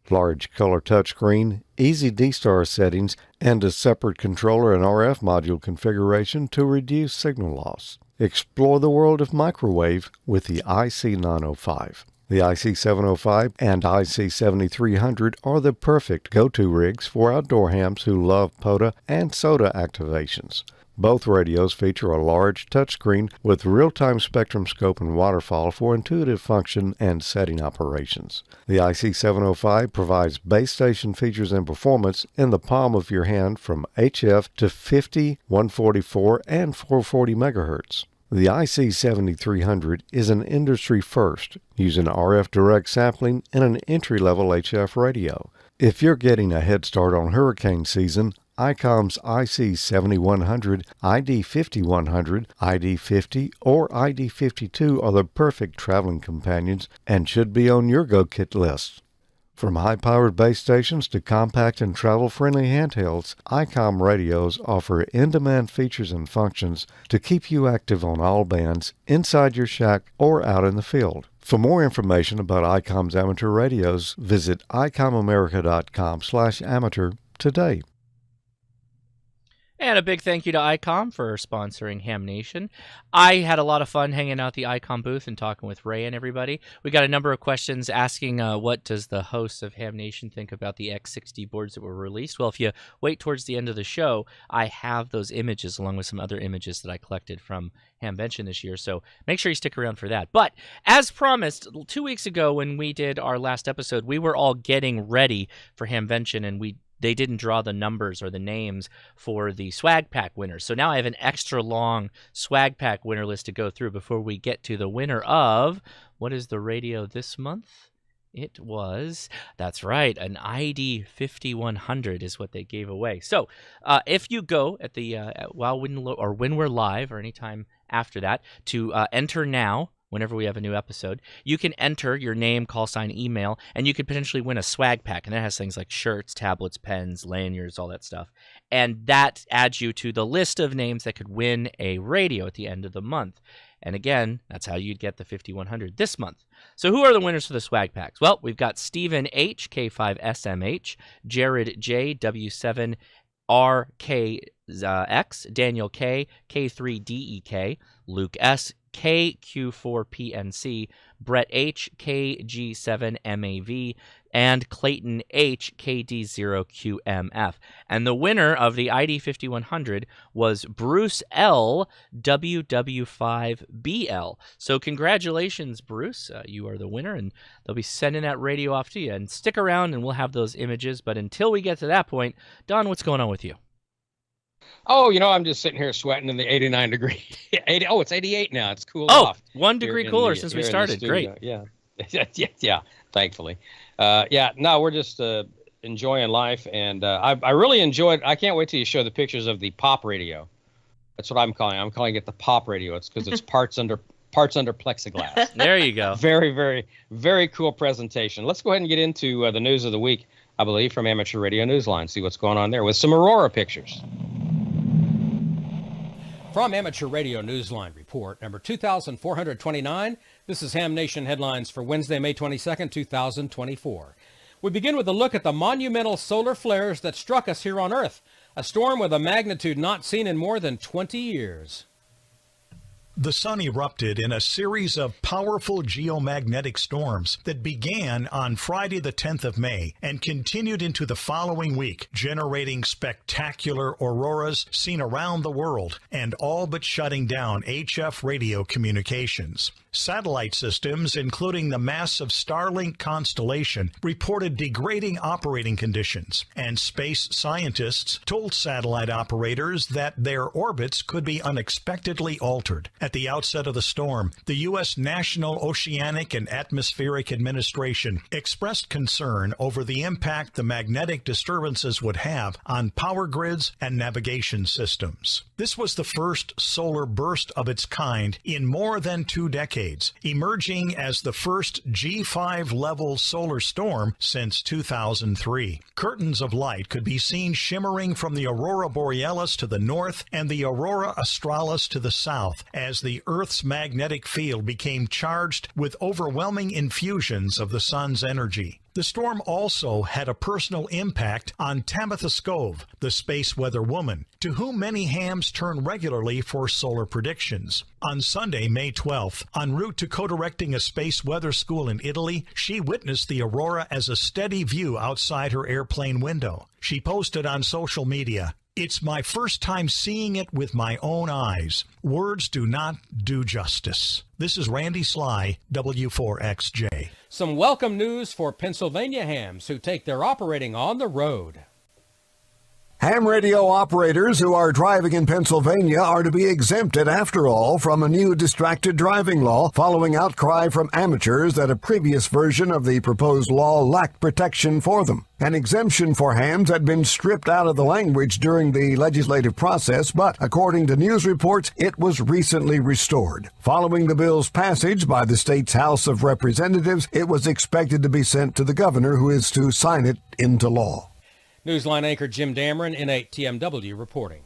Large color touchscreen, easy D-Star settings, and a separate controller and RF module configuration to reduce signal loss. Explore the world of microwave with the IC905. The IC705 and IC7300 are the perfect go-to rigs for outdoor hams who love POTA and SOTA activations. Both radios feature a large touchscreen with real-time spectrum scope and waterfall for intuitive function and setting operations. The IC705 provides base station features and performance in the palm of your hand from HF to 50, 144, and 440 MHz. The IC7300 is an industry first, using RF direct sampling in an entry-level HF radio. If you're getting a head start on hurricane season, Icom's IC7100, ID5100, ID50, or ID52 are the perfect traveling companions and should be on your go-kit list. From high-powered base stations to compact and travel-friendly handhelds, Icom radios offer in-demand features and functions to keep you active on all bands, inside your shack or out in the field. For more information about Icom's amateur radios, visit icomamerica.com/amateur today. And a big thank you to Icom for sponsoring Ham Nation. I had a lot of fun hanging out at the Icom booth and talking with Ray and everybody. We got a number of questions asking what does the host of Ham Nation think about the X60 boards that were released. Well, if you wait towards the end of the show, I have those images along with some other images that I collected from Hamvention this year, so make sure you stick around for that. But as promised, 2 weeks ago when we did our last episode, we were all getting ready for Hamvention, and they didn't draw the numbers or the names for the swag pack winners. So now I have an extra long swag pack winner list to go through before we get to the winner of, what is the radio this month? It was, that's right, an ID 5100 is what they gave away. So if you go at the, when we're live or anytime after that, to enter now, whenever we have a new episode, you can enter your name, call sign, email, and you could potentially win a swag pack. And that has things like shirts, tablets, pens, lanyards, all that stuff. And that adds you to the list of names that could win a radio at the end of the month. And again, that's how you'd get the 5100 this month. So who are the winners for the swag packs? Well, we've got Stephen H, K5SMH, Jared J, W7RKX, Daniel K, K3DEK, Luke S, KQ4PNC, Brett H, KG7MAV, and Clayton H. KD0QMF. And the winner of the ID 5100 was Bruce L. WW5BL. So congratulations, Bruce. You are the winner, and they'll be sending that radio off to you. And stick around, and we'll have those images. But until we get to that point, Don, what's going on with you? Oh, I'm just sitting here sweating in the 89 degree. It's 88 now. It's cooled Oh, off. 1 degree cooler since we started. Great. Yeah. Yeah. Thankfully. No, we're just enjoying life. And I really enjoyed. I can't wait till you show the pictures of the pop radio. That's what I'm calling it. I'm calling it the pop radio. It's because it's parts under plexiglass. There you go. Very, very, very cool presentation. Let's go ahead and get into the news of the week, I believe, from Amateur Radio Newsline. See what's going on there with some Aurora pictures. From Amateur Radio Newsline Report, number 2429, this is Ham Nation headlines for Wednesday, May 22nd, 2024. We begin with a look at the monumental solar flares that struck us here on Earth, a storm with a magnitude not seen in more than 20 years. The sun erupted in a series of powerful geomagnetic storms that began on Friday the 10th of May and continued into the following week, generating spectacular auroras seen around the world and all but shutting down HF radio communications. Satellite systems, including the massive Starlink constellation, reported degrading operating conditions, and space scientists told satellite operators that their orbits could be unexpectedly altered. At the outset of the storm, the U.S. National Oceanic and Atmospheric Administration expressed concern over the impact the magnetic disturbances would have on power grids and navigation systems. This was the first solar burst of its kind in more than 2 decades, emerging as the first G5-level solar storm since 2003. Curtains of light could be seen shimmering from the Aurora Borealis to the north and the Aurora Australis to the south as the Earth's magnetic field became charged with overwhelming infusions of the sun's energy. The storm also had a personal impact on Tabitha Scove, the space weather woman, to whom many hams turn regularly for solar predictions. On Sunday, May 12th, en route to co-directing a space weather school in Italy, she witnessed the aurora as a steady view outside her airplane window. She posted on social media, "It's my first time seeing it with my own eyes. Words do not do justice." This is Randy Sly, W4XJ. Some welcome news for Pennsylvania hams who take their operating on the road. Ham radio operators who are driving in Pennsylvania are to be exempted, after all, from a new distracted driving law following outcry from amateurs that a previous version of the proposed law lacked protection for them. An exemption for hams had been stripped out of the language during the legislative process, but according to news reports, it was recently restored. Following the bill's passage by the state's House of Representatives, it was expected to be sent to the governor, who is to sign it into law. Newsline anchor Jim Dameron in 8 TMW reporting.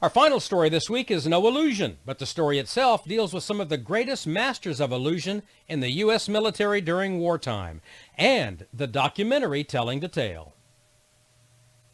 Our final story this week is no illusion, but the story itself deals with some of the greatest masters of illusion in the U.S. military during wartime, and the documentary telling the tale.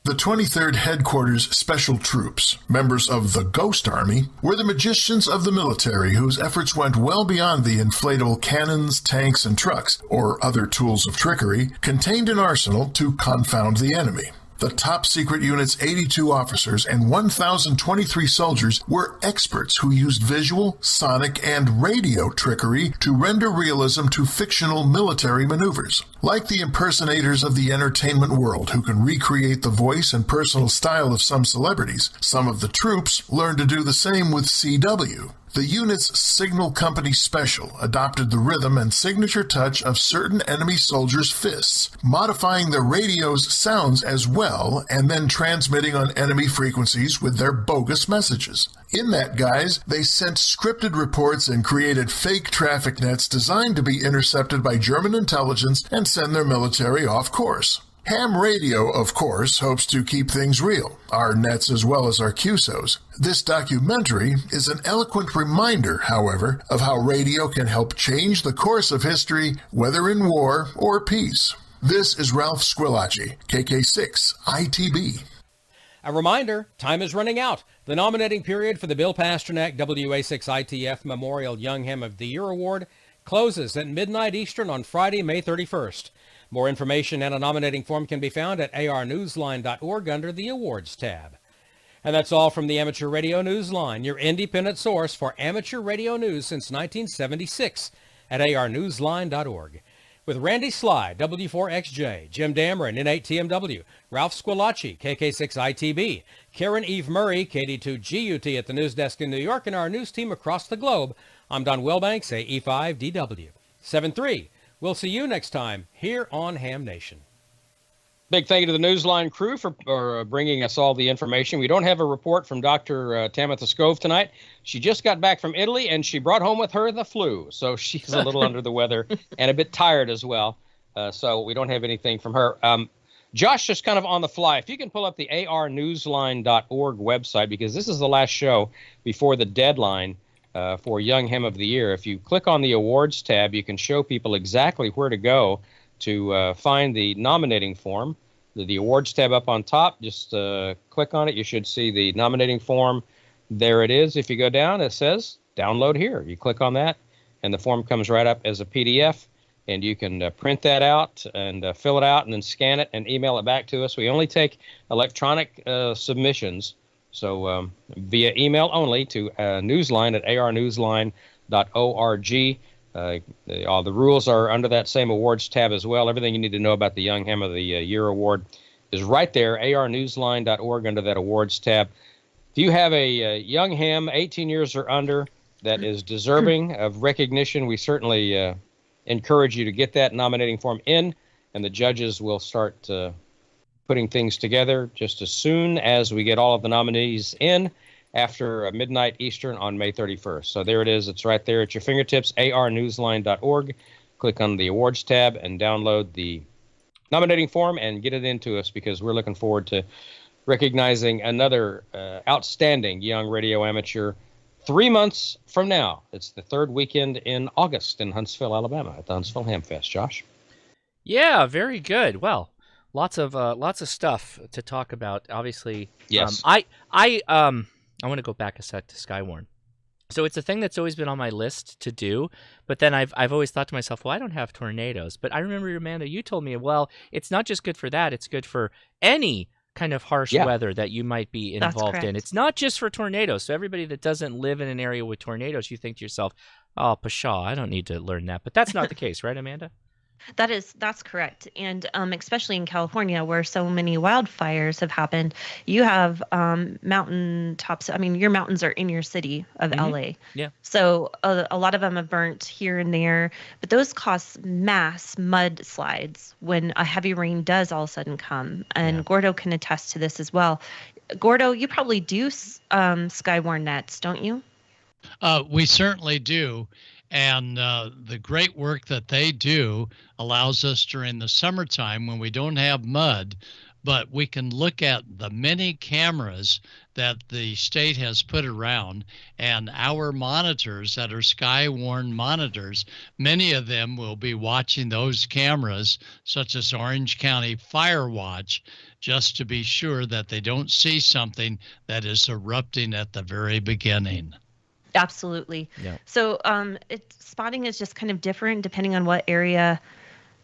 The 23rd Headquarters Special Troops, members of the Ghost Army, were the magicians of the military whose efforts went well beyond the inflatable cannons, tanks, and trucks, or other tools of trickery, contained in arsenal to confound the enemy. The top-secret unit's 82 officers and 1,023 soldiers were experts who used visual, sonic, and radio trickery to render realism to fictional military maneuvers. Like the impersonators of the entertainment world who can recreate the voice and personal style of some celebrities, some of the troops learned to do the same with CW. The unit's Signal Company Special adopted the rhythm and signature touch of certain enemy soldiers' fists, modifying the radio's sounds as well and then transmitting on enemy frequencies with their bogus messages. In that guise, they sent scripted reports and created fake traffic nets designed to be intercepted by German intelligence and send their military off course. Ham radio, of course, hopes to keep things real, our nets as well as our QSOs. This documentary is an eloquent reminder, however, of how radio can help change the course of history, whether in war or peace. This is Ralph Squillace, KK6 ITB. A reminder, time is running out. The nominating period for the Bill Pasternak WA6ITF Memorial Young Ham of the Year Award closes at midnight Eastern on Friday, May 31st. More information and a nominating form can be found at arnewsline.org under the Awards tab. And that's all from the Amateur Radio Newsline, your independent source for amateur radio news since 1976 at arnewsline.org. With Randy Sly, W4XJ, Jim Dameron, N8TMW, Ralph Squillace, KK6ITB, Karen Eve Murray, KD2GUT at the news desk in New York, and our news team across the globe, I'm Don Wilbanks, AE5DW. 7-3. We'll see you next time here on Ham Nation. Big thank you to the Newsline crew for bringing us all the information. We don't have a report from Dr. Tamitha Skov tonight. She just got back from Italy, and she brought home with her the flu. So she's a little under the weather and a bit tired as well. So we don't have anything from her. Josh, just kind of on the fly, if you can pull up the arnewsline.org website, because this is the last show before the deadline for Young Ham of the Year. If you click on the awards tab, you can show people exactly where to go to find the nominating form. The awards tab up on top, just click on it. You should see the nominating form. There it is. If you go down, it says download here. You click on that, and the form comes right up as a PDF, and you can print that out and fill it out and then scan it and email it back to us. We only take electronic submissions, so via email only to newsline at arnewsline.org. All the rules are under that same awards tab as well. Everything you need to know about the Young Ham of the Year award is right there, arnewsline.org, under that awards tab. If you have a young ham, 18 years or under, that is deserving of recognition, we certainly encourage you to get that nominating form in, and the judges will start putting things together just as soon as we get all of the nominees in, after midnight Eastern on May 31st. So there it is. It's right there at your fingertips, arnewsline.org. Click on the awards tab and download the nominating form and get it into us, because we're looking forward to recognizing another outstanding young radio amateur 3 months from now. It's the third weekend in August in Huntsville, Alabama, at the Huntsville Ham Fest. Josh? Yeah, very good. Well, lots of stuff to talk about. Obviously, yes. I want to go back a sec to Skywarn. So it's a thing that's always been on my list to do, but then I've always thought to myself, well, I don't have tornadoes. But I remember, Amanda, you told me, well, it's not just good for that, it's good for any kind of harsh weather that you might be involved in. It's not just for tornadoes. So everybody that doesn't live in an area with tornadoes, you think to yourself, oh, pshaw, I don't need to learn that. But that's not the case, right, Amanda? That's correct. And especially in California, where so many wildfires have happened, you have mountain tops. I mean, your mountains are in your city of LA. Yeah. So a lot of them have burnt here and there, but those cause mass mudslides when a heavy rain does all of a sudden come. And Gordo can attest to this as well. Gordo, you probably do Skywarn nets, don't you? We certainly do. And the great work that they do allows us during the summertime, when we don't have mud, but we can look at the many cameras that the state has put around, and our monitors that are Skywarn monitors, many of them will be watching those cameras, such as Orange County Fire Watch, just to be sure that they don't see something that is erupting at the very beginning. Absolutely. Yeah. So spotting is just kind of different depending on what area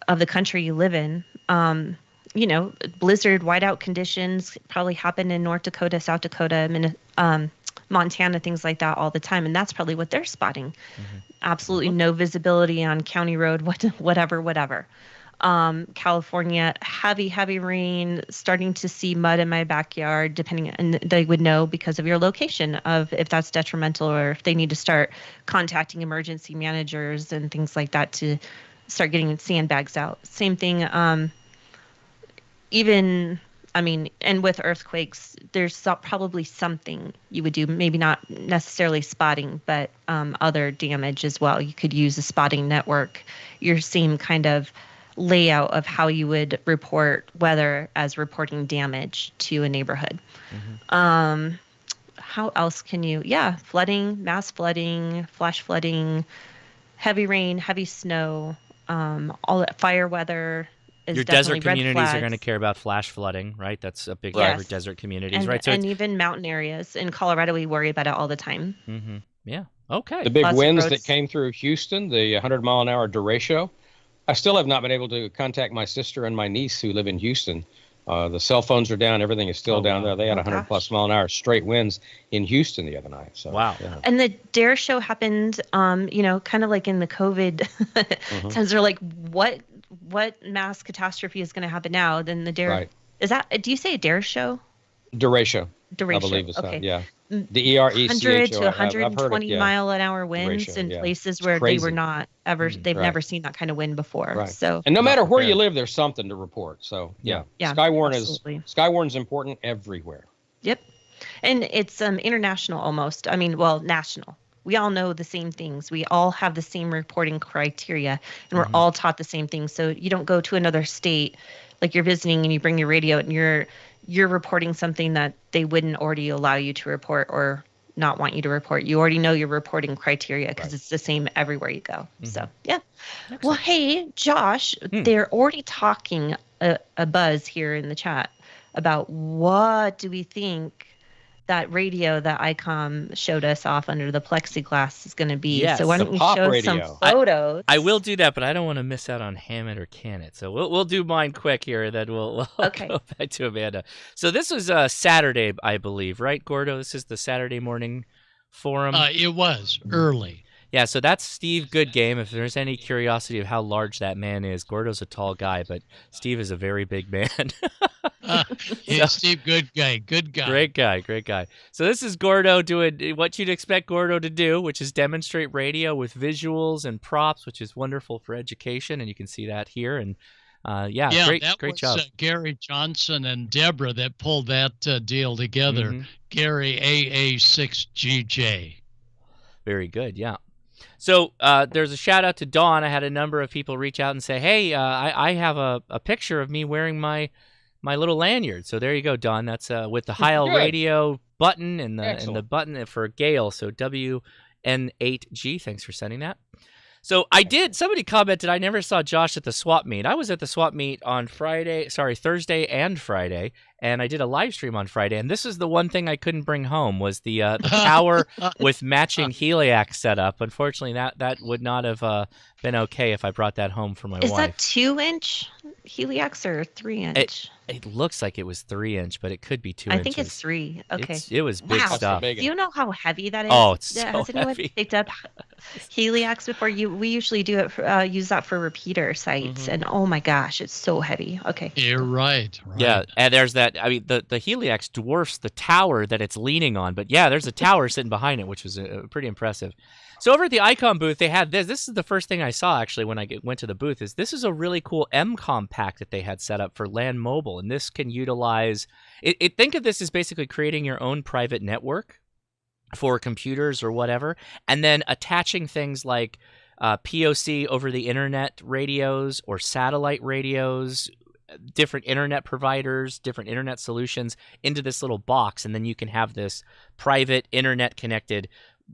of the country you live in. Blizzard, whiteout conditions probably happen in North Dakota, South Dakota, Montana, things like that all the time. And that's probably what they're spotting. Mm-hmm. Absolutely no visibility on county road, whatever. California, heavy rain, starting to see mud in my backyard, and they would know because of your location of if that's detrimental or if they need to start contacting emergency managers and things like that to start getting sandbags out. Same thing, and with earthquakes, there's probably something you would do, maybe not necessarily spotting, but other damage as well. You could use a spotting network, your same kind of layout of how you would report weather as reporting damage to a neighborhood. Mm-hmm. How else can you? Yeah, flooding, mass flooding, flash flooding, heavy rain, heavy snow, all that fire weather. Your desert communities are going to care about flash flooding, right? That's a big thing for desert communities, right? So even mountain areas. In Colorado, we worry about it all the time. Mm-hmm. Yeah. Okay. The big winds that came through Houston, the 100-mile-an-hour derecho, I still have not been able to contact my sister and my niece who live in Houston. The cell phones are down. Everything is still down there. They had 100 plus mile an hour straight winds in Houston the other night. So wow. Yeah. And the Dare show happened, kind of like in the COVID times. They're like, what mass catastrophe is going to happen now? Then the Dare, Right. is that, do you say a Dare show? Duratio. I believe it's that. Yeah. The ERECHO. 100 to I've heard it, 120 mile an hour winds Duratio, in yeah. places It's where they crazy. were not ever, they've Right. never seen that kind of wind before. Right. So, And no matter where you prepared. live, there's something to report. So yeah. Yeah, Skywarn absolutely. is important everywhere. Yep. And it's international almost. I mean, well, national. We all know the same things. We all have the same reporting criteria, and we're all taught the same things. So you don't go to another state, like you're visiting and you bring your radio and you're reporting something that they wouldn't already allow you to report or not want you to report. You already know your reporting criteria because it's the same everywhere you go. So, yeah. Well, hey, Josh, they're already talking a buzz here in the chat about what do we think that radio that Icom showed us off under the plexiglass is going to be. Yes, so why the don't you pop show radio. some photos? I will do that, but I don't want to miss out on Hamit or Canit. So we'll do mine quick here, then we'll Okay. go back to Amanda. So this was Saturday, I believe, right, Gordo? This is the Saturday morning forum. It was early. Yeah, so that's Steve Goodgame. If there's any curiosity of how large that man is, Gordo's a tall guy, but Steve is a very big man. Yeah, Steve, good guy. Great guy. So this is Gordo doing what you'd expect Gordo to do, which is demonstrate radio with visuals and props, which is wonderful for education, and you can see that here. And great that was, job. Gary Johnson and Deborah that pulled that deal together. Mhm. Gary AA6GJ. Very good, yeah. So there's a shout out to Dawn. I had a number of people reach out and say, hey, I have a picture of me wearing my little lanyard. So there you go, Dawn. That's with the Heil Good. radio button and the Excellent. button for Gale. So WN8G. Thanks for sending that. So somebody commented, I never saw Josh at the swap meet. I was at the swap meet on Thursday and Friday, and I did a live stream on Friday, and this is the one thing I couldn't bring home was the tower with matching heliac setup. Unfortunately, that would not have been okay if I brought that home for my Is wife. that 2-inch heliacs or 3-inch? It looks like it was 3-inch, but it could be 2 inches. I think it's 3. Okay. It was big Wow. stuff. Big. Do you know how heavy that is? Oh, it's so Has anyone heavy. picked up heliacs before? We usually do it use that for repeater sites, and oh my gosh, it's so heavy. Okay. You're right. Yeah, and there's that. I mean, the heliacs dwarfs the tower that it's leaning on, but yeah, there's a tower sitting behind it, which was pretty impressive. So over at the Icom booth, they had this. This is the first thing I saw actually when I went to the booth. This is a really cool MCOM pack that they had set up for LAN mobile, and this can utilize. Think of this as basically creating your own private network for computers or whatever, and then attaching things like POC over the internet radios or satellite radios, different internet providers, different internet solutions into this little box, and then you can have this private internet connected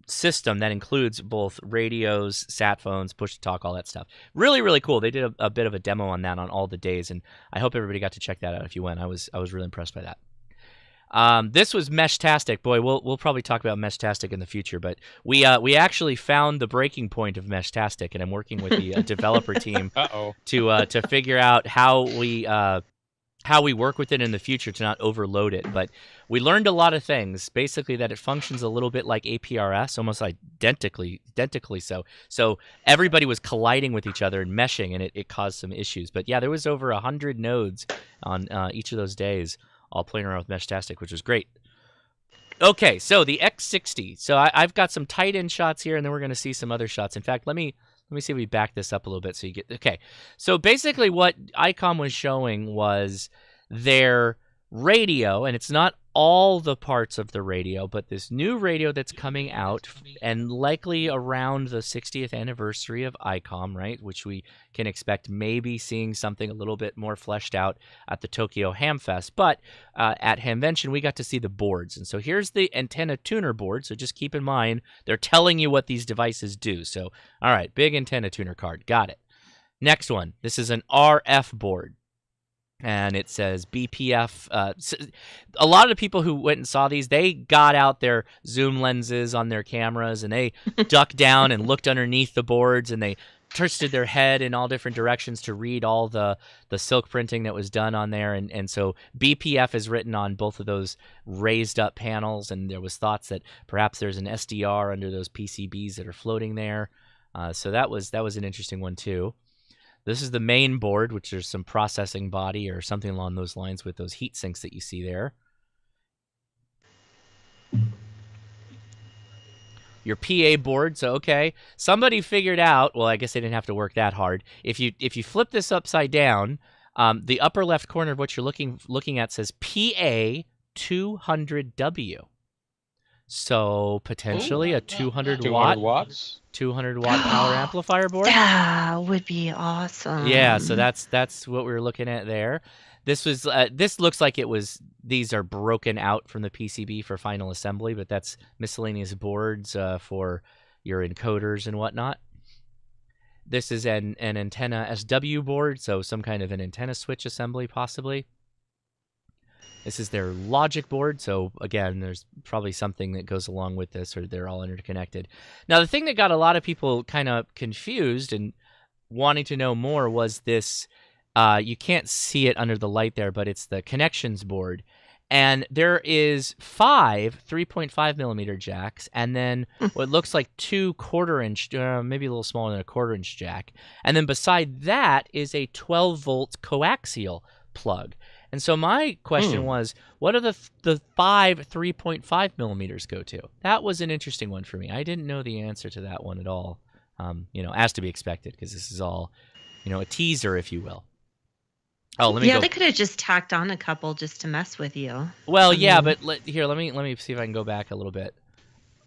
system that includes both radios, sat phones, push to talk, all that stuff. Really, really cool. They did a bit of a demo on that on all the days, and I hope everybody got to check that out if you went. I was really impressed by that. This was Meshtastic. Boy, we'll probably talk about Meshtastic in the future, but we actually found the breaking point of Meshtastic, and I'm working with the developer team to figure out how we work with it in the future to not overload it. But we learned a lot of things, basically that it functions a little bit like APRS, almost identically so. So everybody was colliding with each other and meshing, and it caused some issues. But yeah, there was over 100 nodes on each of those days, all playing around with Meshtastic, which was great. Okay, so the X60. So I've got some tight end shots here, and then we're going to see some other shots. In fact, let me see if we back this up a little bit so you get... Okay, so basically what Icom was showing was their radio, and it's not all the parts of the radio, but this new radio that's coming out, and likely around the 60th anniversary of Icom, right, which we can expect maybe seeing something a little bit more fleshed out at the Tokyo Hamfest. But at Hamvention, we got to see the boards. And so here's the antenna tuner board, so just keep in mind, they're telling you what these devices do. So, all right, big antenna tuner card, got it. Next one, this is an RF board. And it says BPF. A lot of the people who went and saw these, they got out their zoom lenses on their cameras, and they ducked down and looked underneath the boards, and they twisted their head in all different directions to read all the silk printing that was done on there. And so BPF is written on both of those raised up panels, and there was thoughts that perhaps there's an SDR under those PCBs that are floating there. So that was an interesting one too. This is the main board, which there's some processing body or something along those lines with those heat sinks that you see there. Your PA board, so okay, somebody figured out, well, I guess they didn't have to work that hard. If you flip this upside down, the upper left corner of what you're looking at says PA 200W. So potentially a 200 watts. 200 watt power amplifier board. That would be awesome. Yeah, so that's what we were looking at there. This was this looks like these are broken out from the PCB for final assembly, but that's miscellaneous boards for your encoders and whatnot. This is an antenna SW board, so some kind of an antenna switch assembly possibly. This is their logic board, so again, there's probably something that goes along with this, or they're all interconnected. Now, the thing that got a lot of people kind of confused and wanting to know more was this. You can't see it under the light there, but it's the connections board. And there is 5 3.5 millimeter jacks, and then what looks like 2 1/4-inch, maybe a little smaller than a 1/4-inch jack. And then beside that is a 12-volt coaxial plug. And so my question was, what do the 5 3.5 millimeters go to? That was an interesting one for me. I didn't know the answer to that one at all, as to be expected, because this is all, a teaser, if you will. Oh, let me go. They could have just tacked on a couple just to mess with you. Well, but let me see if I can go back a little bit.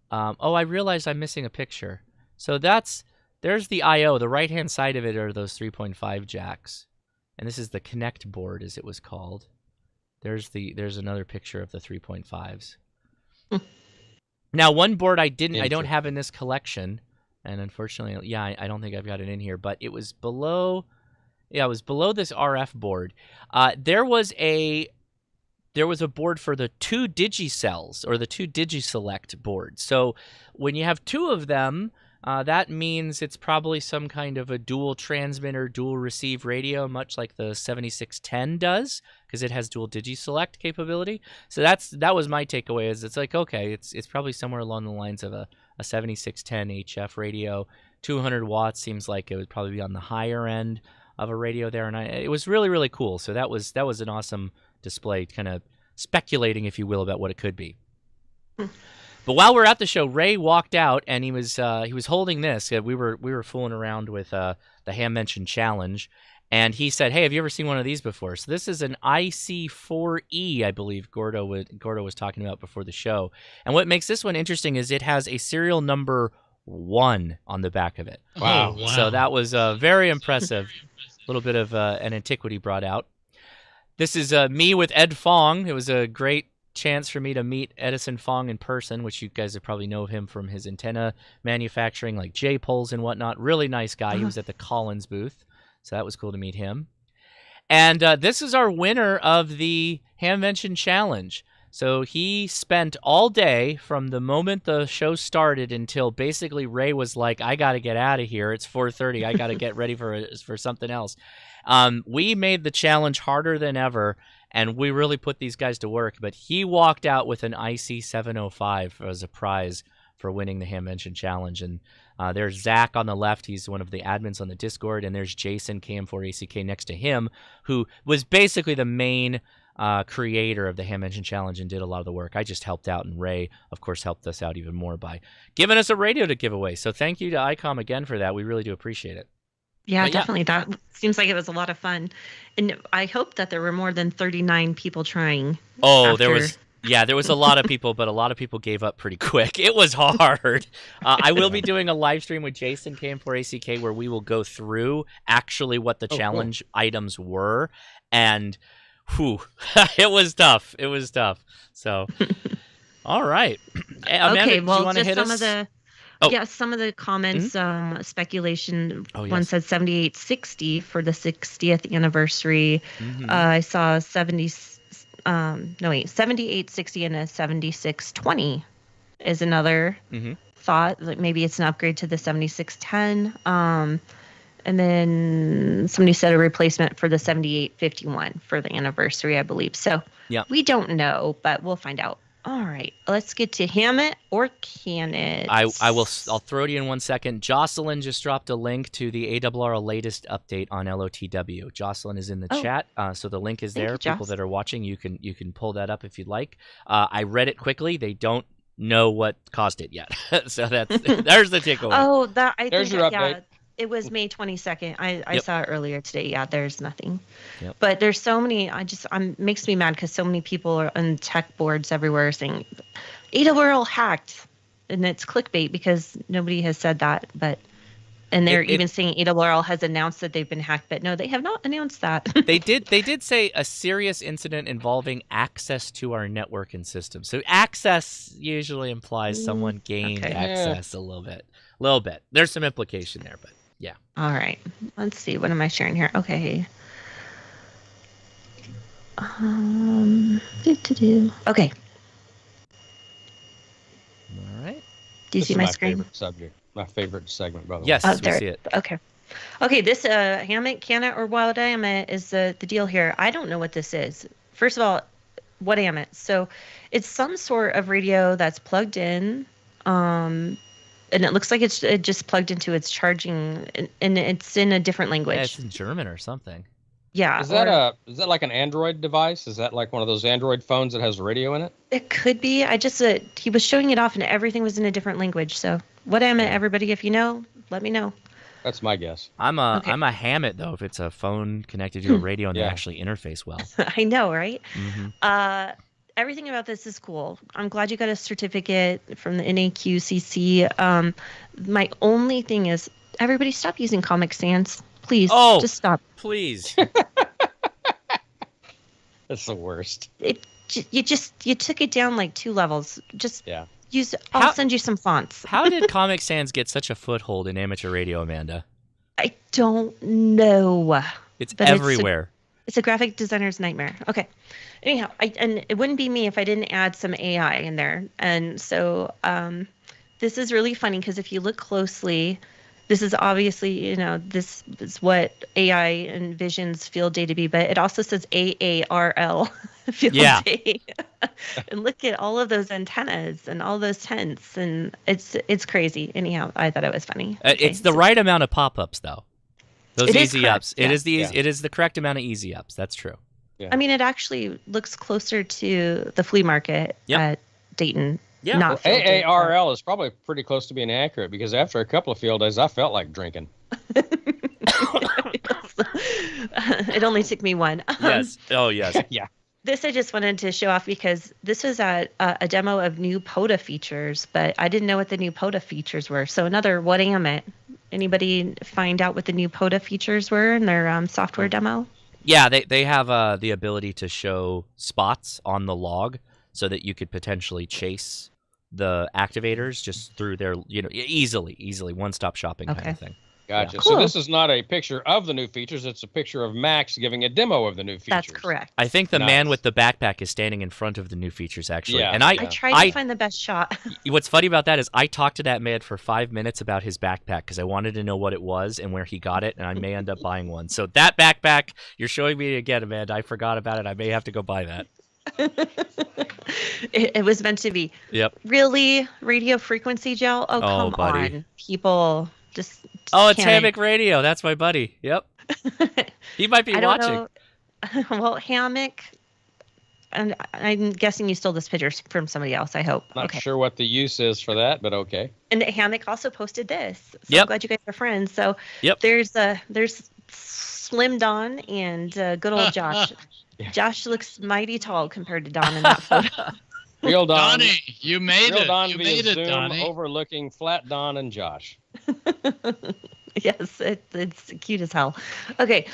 I realized I'm missing a picture. So there's the I/O. The right-hand side of it are those 3.5 jacks. And this is the Connect board, as it was called. There's another picture of the 3.5s. Now, one board I don't have in this collection, and unfortunately, I don't think I've got it in here, but it was below. Yeah, it was below this RF board. There was a board for the 2 DigiCells, or the 2 DigiSelect board. So when you have 2 of them, that means it's probably some kind of a dual transmitter, dual receive radio, much like the 7610 does, because it has dual DigiSelect capability. So that was my takeaway. Is it's like, okay, it's probably somewhere along the lines of a 7610 HF radio. 200 watts seems like it would probably be on the higher end of a radio there, and it was really, really cool. So that was an awesome display, kind of speculating, if you will, about what it could be. But while we're at the show, Ray walked out, and he was holding this. We were fooling around with the Hamvention challenge, and he said, "Hey, have you ever seen one of these before?" So this is an IC4E, I believe Gordo was talking about before the show. And what makes this one interesting is it has a serial number 1 on the back of it. Wow! So that was very impressive. A little bit of an antiquity brought out. This is me with Ed Fong. It was a great chance for me to meet Edison Fong in person, which you guys probably know him from his antenna manufacturing, like J-poles and whatnot. Really nice guy. He was at the Collins booth, so that was cool to meet him. And this is our winner of the Hamvention Challenge. So he spent all day from the moment the show started until basically Ray was like, I got to get out of here. It's 4:30. I got to get ready for something else. We made the challenge harder than ever, and we really put these guys to work. But he walked out with an IC705 as a prize for winning the Hamvention Challenge. And there's Zach on the left. He's one of the admins on the Discord. And there's Jason, KM4ACK, next to him, who was basically the main creator of the Hamvention Challenge and did a lot of the work. I just helped out, and Ray, of course, helped us out even more by giving us a radio to give away. So thank you to Icom again for that. We really do appreciate it. Yeah, definitely. That seems like it was a lot of fun. And I hope that there were more than 39 people trying. Oh, there was a lot of people, but a lot of people gave up pretty quick. It was hard. I will be doing a live stream with Jason, KM4ACK, where we will go through actually what the challenge items were. And it was tough. It was tough. So, all right. Amanda, okay, well, do you want to hit some us? Some of the comments, speculation. Oh, yes. One said 7860 for the 60th anniversary. I saw 7860 and a 7620 is another thought. Like maybe it's an upgrade to the 7610. And then somebody said a replacement for the 7851 for the anniversary, I believe. So we don't know, but we'll find out. All right, let's get to Hamit or canit. I'll throw it in 1 second. Jocelyn just dropped a link to the ARRL latest update on LOTW. Jocelyn is in the chat, so the link is there. People that are watching, you can pull that up if you'd like. I read it quickly. They don't know what caused it yet, so there's the takeaway. Oh, there's your update. It was May 22nd. I saw it earlier today. Yeah, there's nothing. Yep. But there's so many. Makes me mad because so many people are on tech boards everywhere saying ARRL hacked, and it's clickbait because nobody has said that. And they're even saying ARRL has announced that they've been hacked, but no, they have not announced that. They did say a serious incident involving access to our network and system. So access usually implies someone gained access a little bit. There's some implication there, but yeah. All right. Let's see. What am I sharing here? Okay. Okay. All right. Do you see my screen? Favorite subject. My favorite segment, by the way. Yes, we see it. Okay. Okay, this Hamit, canit, or whatamit is the deal here. I don't know what this is. First of all, whatamit. So it's some sort of radio that's plugged in, and it looks like it just plugged into its charging, and it's in a different language. Yeah, it's in German or something. Yeah. Is that like an Android device? Is that like one of those Android phones that has radio in it? It could be. I just he was showing it off, and everything was in a different language. So whatamit, everybody, if you know, let me know. That's my guess. I'm a Hamit though. If it's a phone connected to a radio and they actually interface well. I know, right? Mm-hmm. Everything about this is cool. I'm glad you got a certificate from the NAQCC. My only thing is, everybody stop using Comic Sans. Please, just stop. Please. That's the worst. You took it down like 2 levels. Just use. I'll send you some fonts. How did Comic Sans get such a foothold in amateur radio, Amanda? I don't know. It's everywhere. It's a graphic designer's nightmare. Okay. Anyhow, and it wouldn't be me if I didn't add some AI in there. And so this is really funny because if you look closely, this is obviously, this is what AI envisions field day to be, but it also says AARL field day. And look at all of those antennas and all those tents, and it's crazy. Anyhow, I thought it was funny. It's the right amount of pop-ups, though. Those easy ups. Yeah. It is the correct amount of easy ups. That's true. Yeah. I mean, it actually looks closer to the flea market at Dayton. Yeah. Not AARL is probably pretty close to being accurate because after a couple of field days, I felt like drinking. It only took me one. Yes. Oh, yes. Yeah. This I just wanted to show off because this was a demo of new POTA features, but I didn't know what the new POTA features were. So another whatamit. Anybody find out what the new POTA features were in their software demo? Yeah, they have the ability to show spots on the log so that you could potentially chase the activators just through their, easily one-stop shopping kind of thing. Gotcha. Yeah. So this is not a picture of the new features. It's a picture of Max giving a demo of the new features. That's correct. I think the man with the backpack is standing in front of the new features, actually. Yeah. And I tried to find the best shot. What's funny about that is I talked to that man for 5 minutes about his backpack because I wanted to know what it was and where he got it, and I may end up buying one. So that backpack, you're showing me again, Amanda. I forgot about it. I may have to go buy that. It was meant to be. Yep. Really? Radio frequency gel? Oh, come buddy. on. People just it's Hammock Radio. That's my buddy. Yep. He might be watching. Well, Hammock, and I'm guessing you stole this picture from somebody else, I hope. Not sure what the use is for that, but okay. And Hammock also posted this. So I'm glad you guys are friends. So there's Slim Don and good old Josh. Yeah. Josh looks mighty tall compared to Don in that photo. Real Don. Donnie, you made Real it. Don You via made it, Zoom Donnie. overlooking Flat Don and Josh. Yes, it's cute as hell. Okay,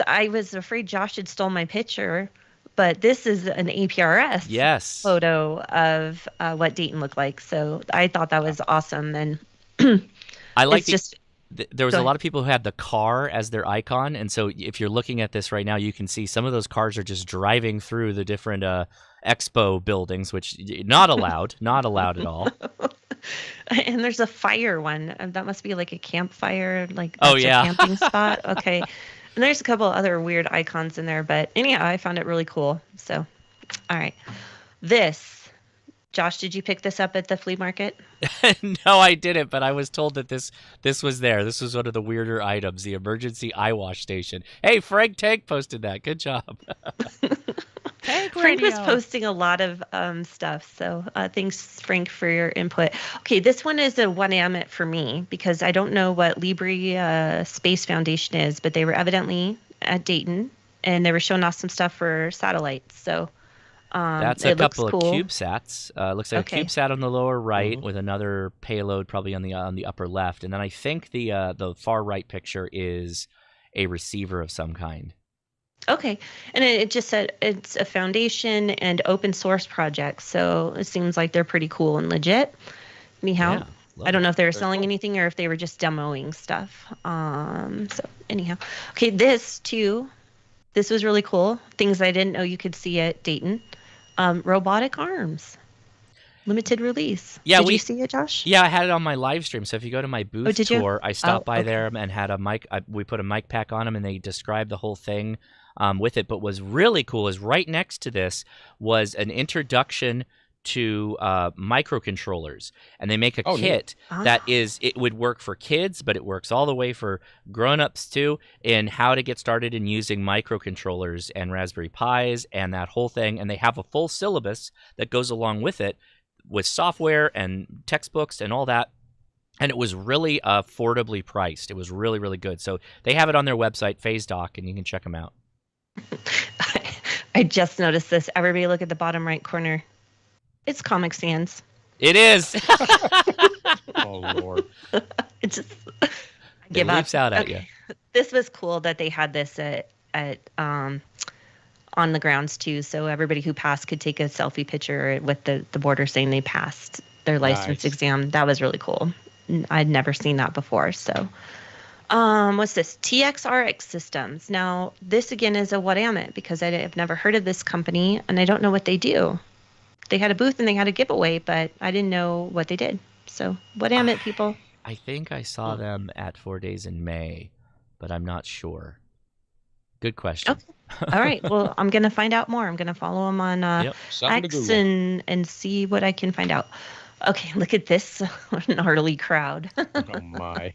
I was afraid Josh had stole my picture, but this is an APRS photo of what Dayton looked like. So I thought that was awesome. And I like there was a lot of people who had the car as their icon, and so if you're looking at this right now, you can see some of those cars are just driving through the different expo buildings, which not allowed at all. And there's a fire one. That must be like a campfire, like Oh, that's yeah. a camping spot. Okay. And there's a couple other weird icons in there, but anyhow, I found it really cool. So, all right. Josh, did you pick this up at the flea market? No, I didn't, but I was told that this was there. This was one of the weirder items, the emergency eye wash station. Hey, Frank Tank posted that. Good job. Frank was posting a lot of stuff, so thanks, Frank, for your input. Okay, this one is a whatamit for me because I don't know what Libre Space Foundation is, but they were evidently at Dayton, and they were showing off some stuff for satellites. So that's a it looks couple cool. of CubeSats. Looks like Okay. a CubeSat on the lower right with another payload probably on the upper left, and then I think the far right picture is a receiver of some kind. Okay, and it just said it's a foundation and open source project, so it seems like they're pretty cool and legit. Anyhow, Yeah, I don't know if they were selling anything or if they were just demoing stuff. So anyhow, okay, this was really cool. Things I didn't know you could see at Dayton. Robotic arms, limited release. Yeah, did you see it, Josh? Yeah, I had it on my live stream. So if you go to my booth did you? tour, I stopped by okay. there and had a mic. We put a mic pack on them, and they described the whole thing with it. But what's really cool is right next to this was an introduction to microcontrollers, and they make a kit that it would work for kids, but it works all the way for grown-ups too, in how to get started in using microcontrollers and Raspberry Pis and that whole thing. And they have a full syllabus that goes along with it, with software and textbooks and all that. And it was really affordably priced. It was really, really good. So they have it on their website, PhaseDoc, and you can check them out. I just noticed this. Everybody look at the bottom right corner. It's Comic Sans. It is. Oh, Lord. It just It leaps out at you. This was cool that they had this at on the grounds too, so everybody who passed could take a selfie picture with the border saying they passed their license exam. That was really cool. I'd never seen that before. So what's this? TXRX Systems. Now this again is a whatamit because I've never heard of this company and I don't know what they do. They had a booth and they had a giveaway, but I didn't know what they did. So whatamit, people. I think I saw them at 4 Days in May, but I'm not sure. Good question. Okay. All right. Well, I'm going to find out more. I'm going to follow them on X and see what I can find out. Okay, look at this gnarly crowd. Oh, my.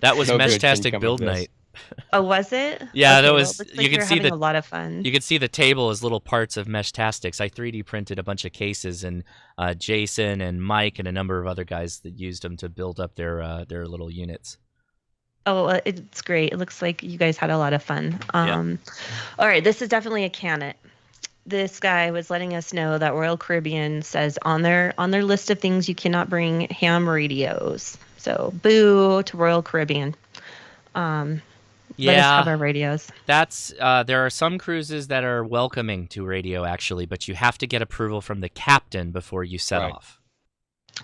That was No good can Meshtastic come Build of this. Night. Oh, was it? Yeah, Okay, that well, was. it looks like You can you're see having a lot of fun. You can see the table as little parts of Meshtastics. I 3D printed a bunch of cases, and Jason and Mike and a number of other guys that used them to build up their little units. Oh, it's great. It looks like you guys had a lot of fun. All right, this is definitely a canit. This guy was letting us know that Royal Caribbean says on their list of things you cannot bring ham radios. So boo to Royal Caribbean. Let us have our radios. That's there are some cruises that are welcoming to radio actually, but you have to get approval from the captain before you set off.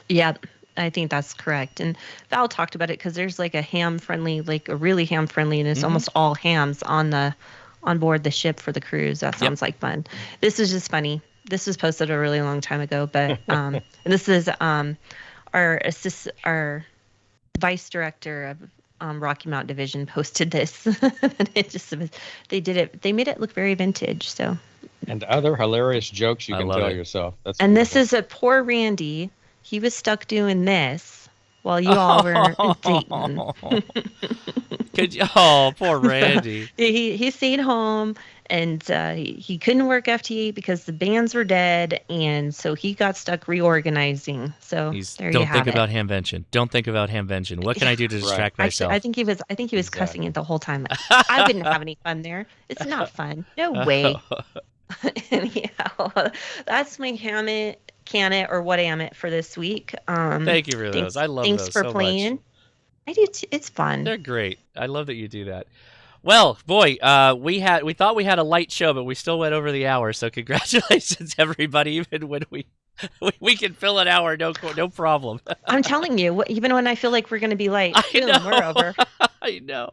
Yeah, I think that's correct. And Val talked about it because there's like a ham-friendly, like a really ham-friendly, and it's almost all hams on board the ship for the cruise. That sounds like fun. This is just funny. This was posted a really long time ago, but and this is our vice director of Rocky Mountain Division posted this. It just they made it look very vintage. So and other hilarious jokes you can tell yourself. This is a poor Randy. He was stuck doing this while you all were dating. Poor Randy. He stayed home and he couldn't work FT because the bands were dead, and so he got stuck reorganizing. So there you have it. Don't think about Hamvention. Don't think about Hamvention. What can I do to distract myself? Actually, I think he was cussing it the whole time. I wouldn't have any fun there. It's not fun. No way. Anyhow, that's my Hamit, canit, or whatamit for this week. Thank you for those. I love those. Thanks for so playing. Much. I do. It's fun. They're great. I love that you do that. Well, boy, we thought we had a light show, but we still went over the hour. So congratulations, everybody. Even when we can fill an hour, no problem. I'm telling you, even when I feel like we're going to be late, boom, we're over. I know.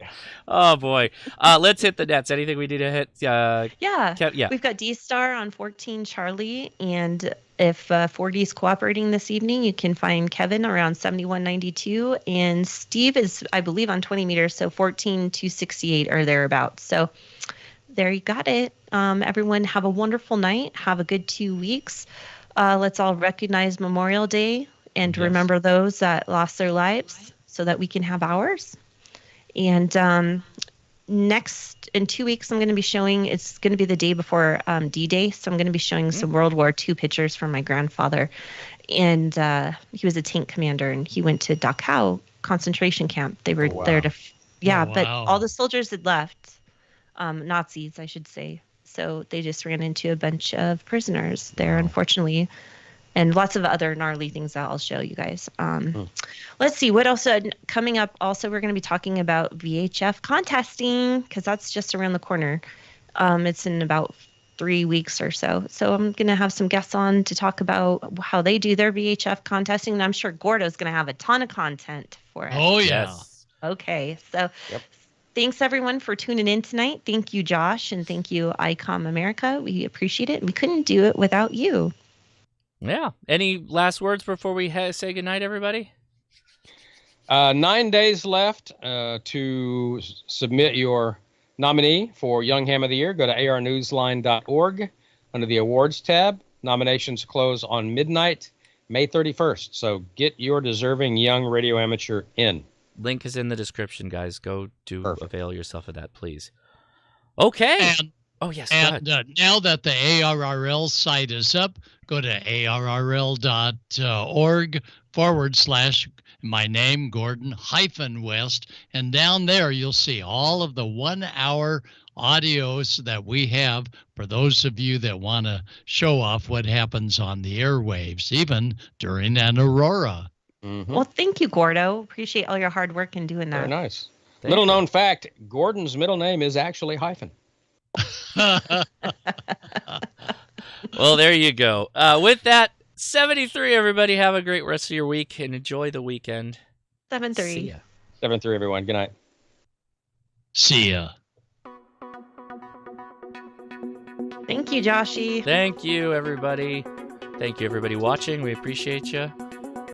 Oh, boy. Let's hit the nets. Anything we need to hit? Yeah. Yeah. We've got D-Star on 14 Charlie. And if 4D's cooperating this evening, you can find Kevin around 7192. And Steve is, I believe, on 20 meters, so 14,268 or thereabouts. So there you got it. Everyone have a wonderful night. Have a good 2 weeks. Let's all recognize Memorial Day and remember those that lost their lives so that we can have ours. And next, in 2 weeks, I'm going to be showing, it's going to be the day before D-Day, so I'm going to be showing some World War II pictures from my grandfather. And he was a tank commander, and he went to Dachau concentration camp. They were there to, but all the soldiers had left, Nazis, I should say. So they just ran into a bunch of prisoners there, unfortunately. And lots of other gnarly things that I'll show you guys. Let's see, what else? Coming up, also, we're going to be talking about VHF contesting, because that's just around the corner. It's in about 3 weeks or so. So I'm going to have some guests on to talk about how they do their VHF contesting. And I'm sure Gordo's going to have a ton of content for it. Oh, yeah. Yes. Okay, so thanks, everyone, for tuning in tonight. Thank you, Josh, and thank you, Icom America. We appreciate it. We couldn't do it without you. Yeah. Any last words before we say goodnight, everybody? 9 days left to submit your nominee for Young Ham of the Year. Go to arrnewsline.org under the awards tab. Nominations close on midnight, May 31st. So get your deserving young radio amateur in. Link is in the description, guys. Go avail yourself of that, please. Okay. Yes. And now that the ARRL site is up, go to arrl.org/my name, Gordon-West. And down there, you'll see all of the 1 hour audios that we have for those of you that want to show off what happens on the airwaves, even during an Aurora. Well, thank you, Gordo. Appreciate all your hard work in doing that. Very nice. Little known fact, Gordon's middle name is actually hyphen. Well, there you go. With that, 73, everybody, have a great rest of your week and enjoy the weekend. 7-3. See ya. 7-3, everyone. Good night. See ya. Thank you, Joshy. Thank you, everybody. Thank you, everybody watching. We appreciate you.